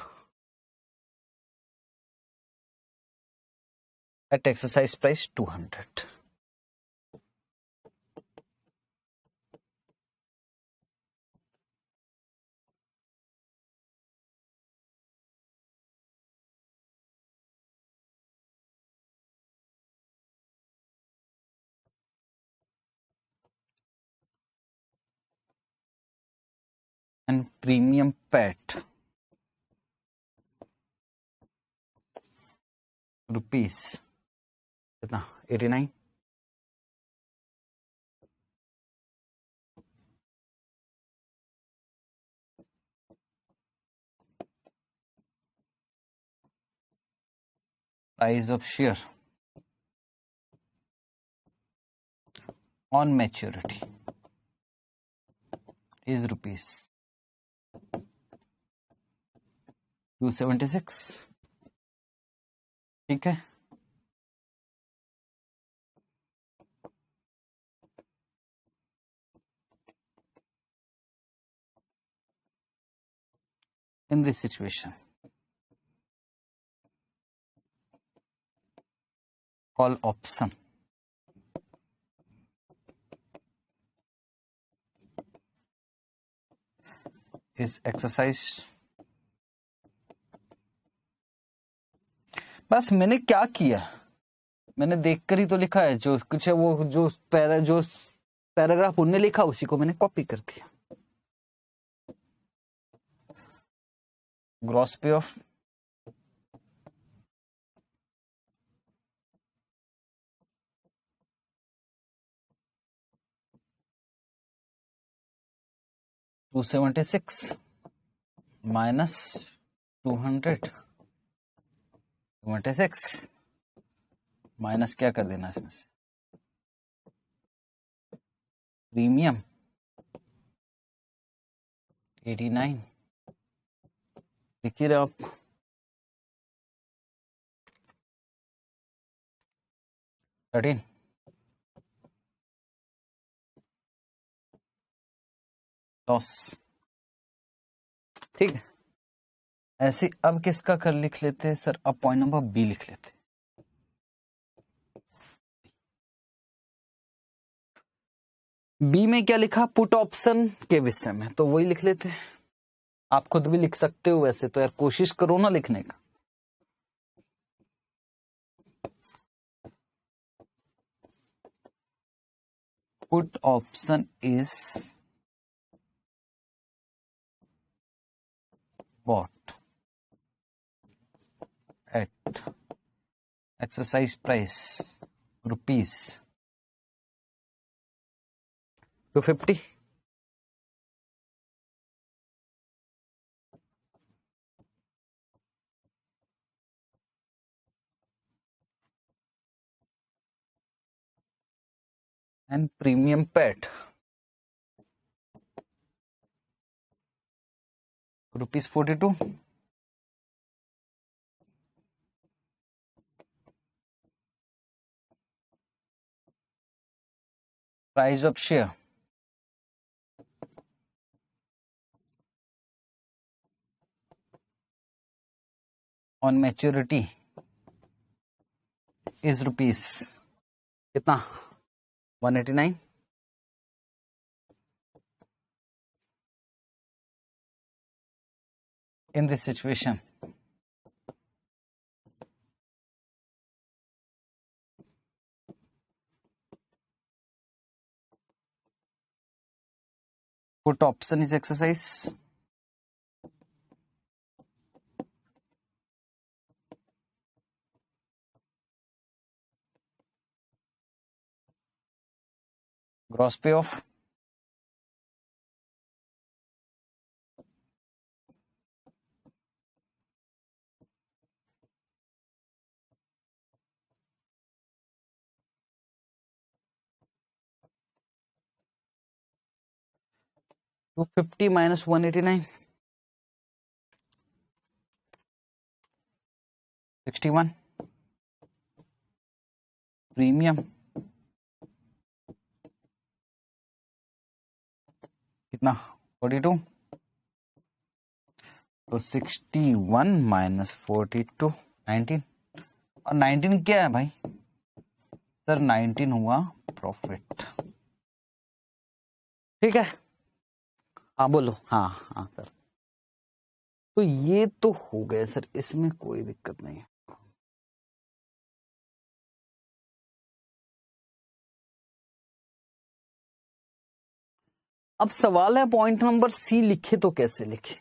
at exercise price 200. And premium pet rupees कितना? 89। Price of share on maturity is rupees 276। ठीक है, in this situation, call option is exercised. बस मैंने क्या किया, मैंने देखकर ही तो लिखा है, जो कुछ है वो जो पैराग्राफ उनने लिखा उसी को मैंने कॉपी कर दिया. Gross pay of $276 minus 226 minus क्या कर देना इसमें से, प्रीमियम 89 देखिए आप, लॉस. ठीक है, ऐसे अब किसका कर लिख लेते हैं सर, अब पॉइंट नंबर बी लिख लेते हैं. बी में क्या लिखा, पुट ऑप्शन के विषय में, तो वही लिख लेते हैं. आप खुद भी लिख सकते हो वैसे तो, यार कोशिश करो ना लिखने का. Put option is bought at exercise price rupees 250. And premium pet rupees 42. Price of share on maturity is rupees कितना 189. In this situation, put option is exercise. Gross payoff $250 minus 189 61. Premium कितना 42, तो 61 माइनस 42 19. और 19 क्या है भाई sir, 19 हुआ profit. ठीक है, हाँ बोलो. हाँ हाँ सर, तो ये तो हो गया सर, इसमें कोई दिक्कत नहीं है. अब सवाल है पॉइंट नंबर सी लिखे तो कैसे लिखे,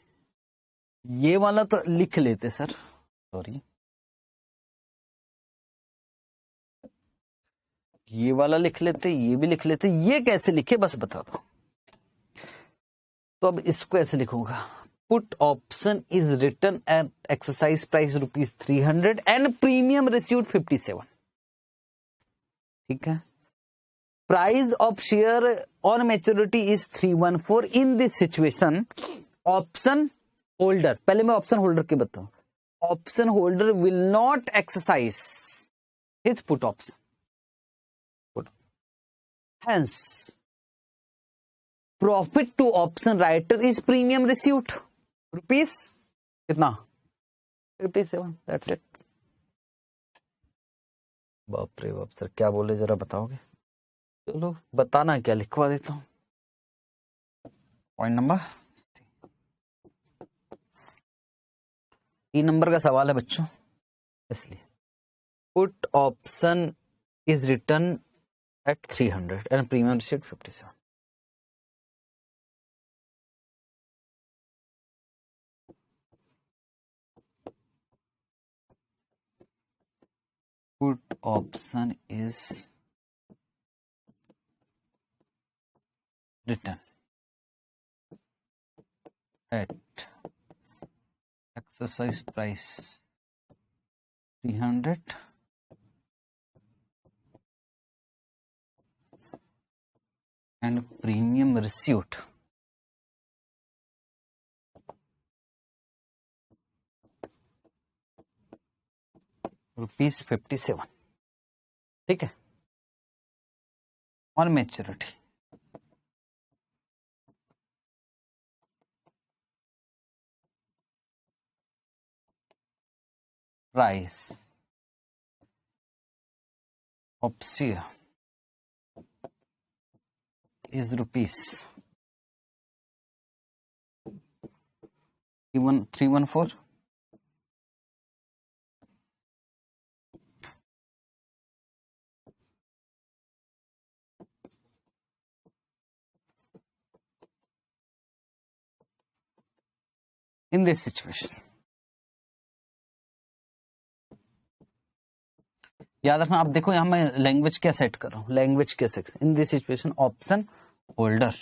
ये वाला तो लिख लेते सर, सॉरी ये वाला लिख लेते, ये भी लिख लेते, ये कैसे लिखे बस बता दो. तो अब इसको ऐसे लिखूंगा, put option is written at exercise price rupees 300 and premium received 57. ठीक है, price of share on maturity is 314. In this situation option holder, पहले मैं ऑप्शन होल्डर के बताऊं, option holder will not exercise his put option, hence profit to option writer is premium received rupees कितना? 57, that's it. बाप रे बाप sir, क्या बोले जरा बताओगे? चलो बताना क्या, लिखवा देता हूँ। पॉइंट नंबर 3 नंबर का सवाल है बच्चों, इसलिए put option is written at 300 and premium received 57। Put option is written at exercise price 300 and premium received ₹57। ठीक है, और maturity price of share is ₹314। In this situation, याद रखना, आप देखो यहां मैं लैंग्वेज क्या सेट कर रहा हूं, लैंग्वेज क्या सेट। In this situation option holder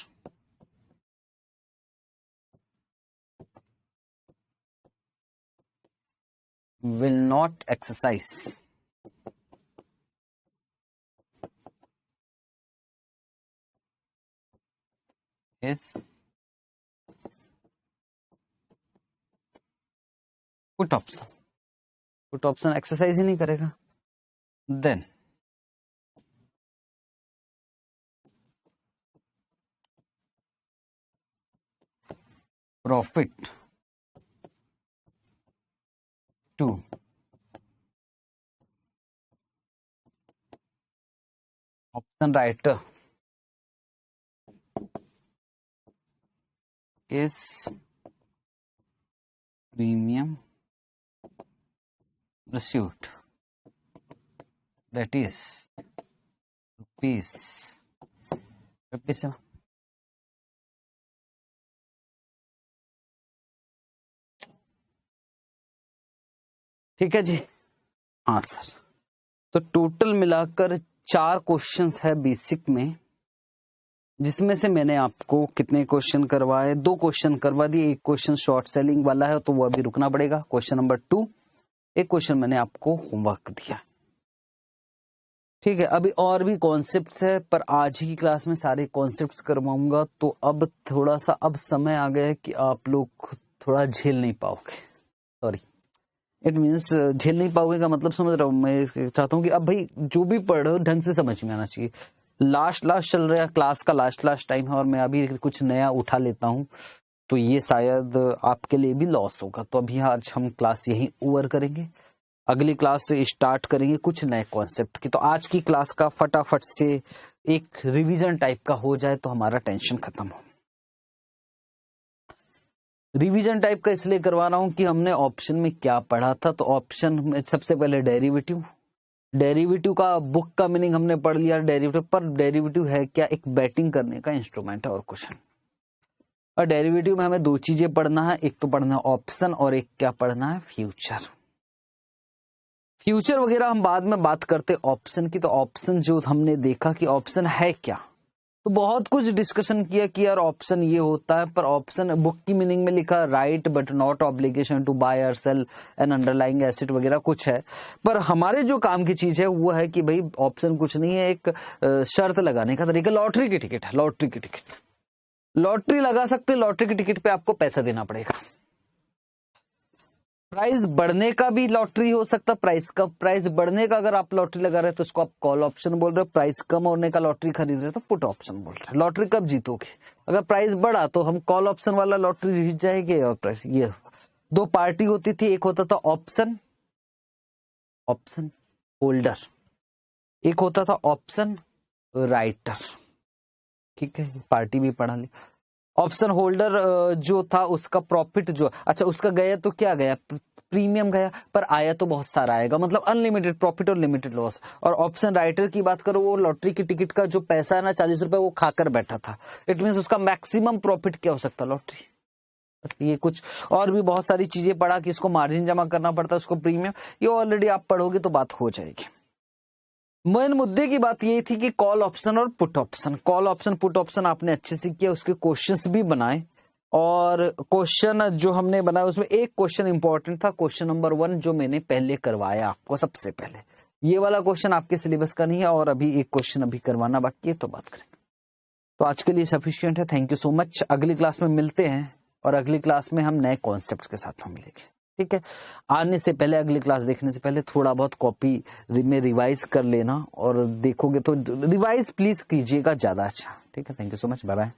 will not exercise his put option। put option exercise ही नहीं करेगा। then profit to option writer is premium received, that is ₹57। ठीक है जी, हाँ सर। तो टोटल मिलाकर 4 क्वेश्चंस है बेसिक में, जिसमें से मैंने आपको कितने क्वेश्चन करवाए? 2 क्वेश्चन करवा दिए। एक क्वेश्चन शॉर्ट सेलिंग वाला है तो वो अभी रुकना पड़ेगा, क्वेश्चन नंबर 2। एक क्वेश्चन मैंने आपको होमवर्क दिया। ठीक है, अभी और भी कॉन्सेप्ट्स है, पर आज ही की क्लास में सारे कॉन्सेप्ट्स करवाऊंगा। तो अब थोड़ा सा अब समय आ गया है कि आप लोग थोड़ा झेल नहीं पाओगे। सॉरी, इट मीन्स झेल नहीं पाओगे का मतलब समझ रहा हूँ। मैं चाहता हूँ कि अब भाई जो भी पढ़ रहे हो ढंग से समझ में आना चाहिए। लास्ट चल रहा है क्लास का, लास्ट टाइम है, और मैं अभी कुछ नया उठा लेता हूँ तो ये शायद आपके लिए भी लॉस होगा। तो अभी आज हम क्लास यहीं ओवर करेंगे, अगली क्लास से स्टार्ट करेंगे कुछ नए कॉन्सेप्ट की। तो आज की क्लास का फटाफट से एक रिवीजन टाइप का हो जाए तो हमारा टेंशन खत्म हो। रिवीजन टाइप का इसलिए करवा रहा हूं कि हमने ऑप्शन में क्या पढ़ा था। तो ऑप्शन में सबसे पहले डेरिवेटिव का बुक का मीनिंग हमने पढ़ लिया। डेरिवेटिव पर डेरिवेटिव है क्या? एक बैटिंग करने का इंस्ट्रूमेंट है और कुछ नहीं। और डेरिवेटिव में हमें 2 चीजें पढ़ना है, एक तो पढ़ना है ऑप्शन और एक क्या पढ़ना है? फ्यूचर वगैरह हम बाद में बात करते ऑप्शन की। तो ऑप्शन जो हमने देखा कि ऑप्शन है क्या, तो बहुत कुछ डिस्कशन किया कि यार ऑप्शन ये होता है। पर ऑप्शन बुक की मीनिंग में लिखा right but not obligation to buy और सेल एन अंडरलाइंग एसेट वगैरह कुछ है। पर हमारे जो काम की चीज है वो है कि भाई ऑप्शन कुछ नहीं है, एक शर्त लगाने का तरीका। लॉटरी की टिकट है, लॉटरी लगा सकते, लॉटरी की टिकट पे आपको पैसा देना पड़ेगा। प्राइस बढ़ने का भी लॉटरी हो सकता, प्राइस बढ़ने का अगर आप लॉटरी लगा रहे हैं तो उसको आप कॉल ऑप्शन बोल रहे हो। प्राइस कम होने का लॉटरी खरीद रहे हो तो पुट ऑप्शन बोल रहे हो। लॉटरी कब जीतोगे? अगर प्राइस बढ़ा तो हम कॉल ऑप्शन वाला लॉटरी जीत जाएंगे और प्राइस ये दो पार्टी होती थी, एक होता था ऑप्शन होल्डर, एक होता था ऑप्शन राइटर। ठीक है, पार्टी भी पढ़ा ली। ऑप्शन होल्डर जो था उसका प्रॉफिट जो, अच्छा उसका गया तो क्या गया, प्रीमियम गया, पर आया तो बहुत सारा आएगा, मतलब अनलिमिटेड प्रॉफिट और लिमिटेड लॉस। और ऑप्शन राइटर की बात करो, वो लॉटरी की टिकट का जो पैसा है ना 40 रुपए, वो खाकर बैठा था। इट मीन उसका मैक्सिमम प्रॉफिट क्या हो सकता लॉटरी। ये कुछ और भी बहुत सारी चीजें पढ़ा कि इसको मार्जिन जमा करना पड़ता है, उसको प्रीमियम, ये ऑलरेडी आप पढ़ोगे तो बात हो जाएगी। मेन मुद्दे की बात ये थी कि कॉल ऑप्शन और put option, call option put option आपने अच्छे से किया, उसके क्वेश्चंस भी बनाए। और क्वेश्चन जो हमने बनाया उसमें एक क्वेश्चन इंपॉर्टेंट था, क्वेश्चन नंबर 1 जो मैंने पहले करवाया आपको सबसे पहले। ये वाला क्वेश्चन आपके सिलेबस का नहीं है और अभी एक क्वेश्चन अभी करवाना बाकी है, तो बात करेंगे। तो आज के लिए सफिशिएंट है, थैंक यू सो मच। अगली क्लास में मिलते हैं और अगली क्लास में हम नए कॉन्सेप्ट के साथ में मिलेंगे। ठीक है, आने से पहले, अगली क्लास देखने से पहले थोड़ा बहुत कॉपी में रिवाइज कर लेना, और देखोगे तो रिवाइज प्लीज कीजिएगा ज्यादा अच्छा। ठीक है, thank you so much, bye bye.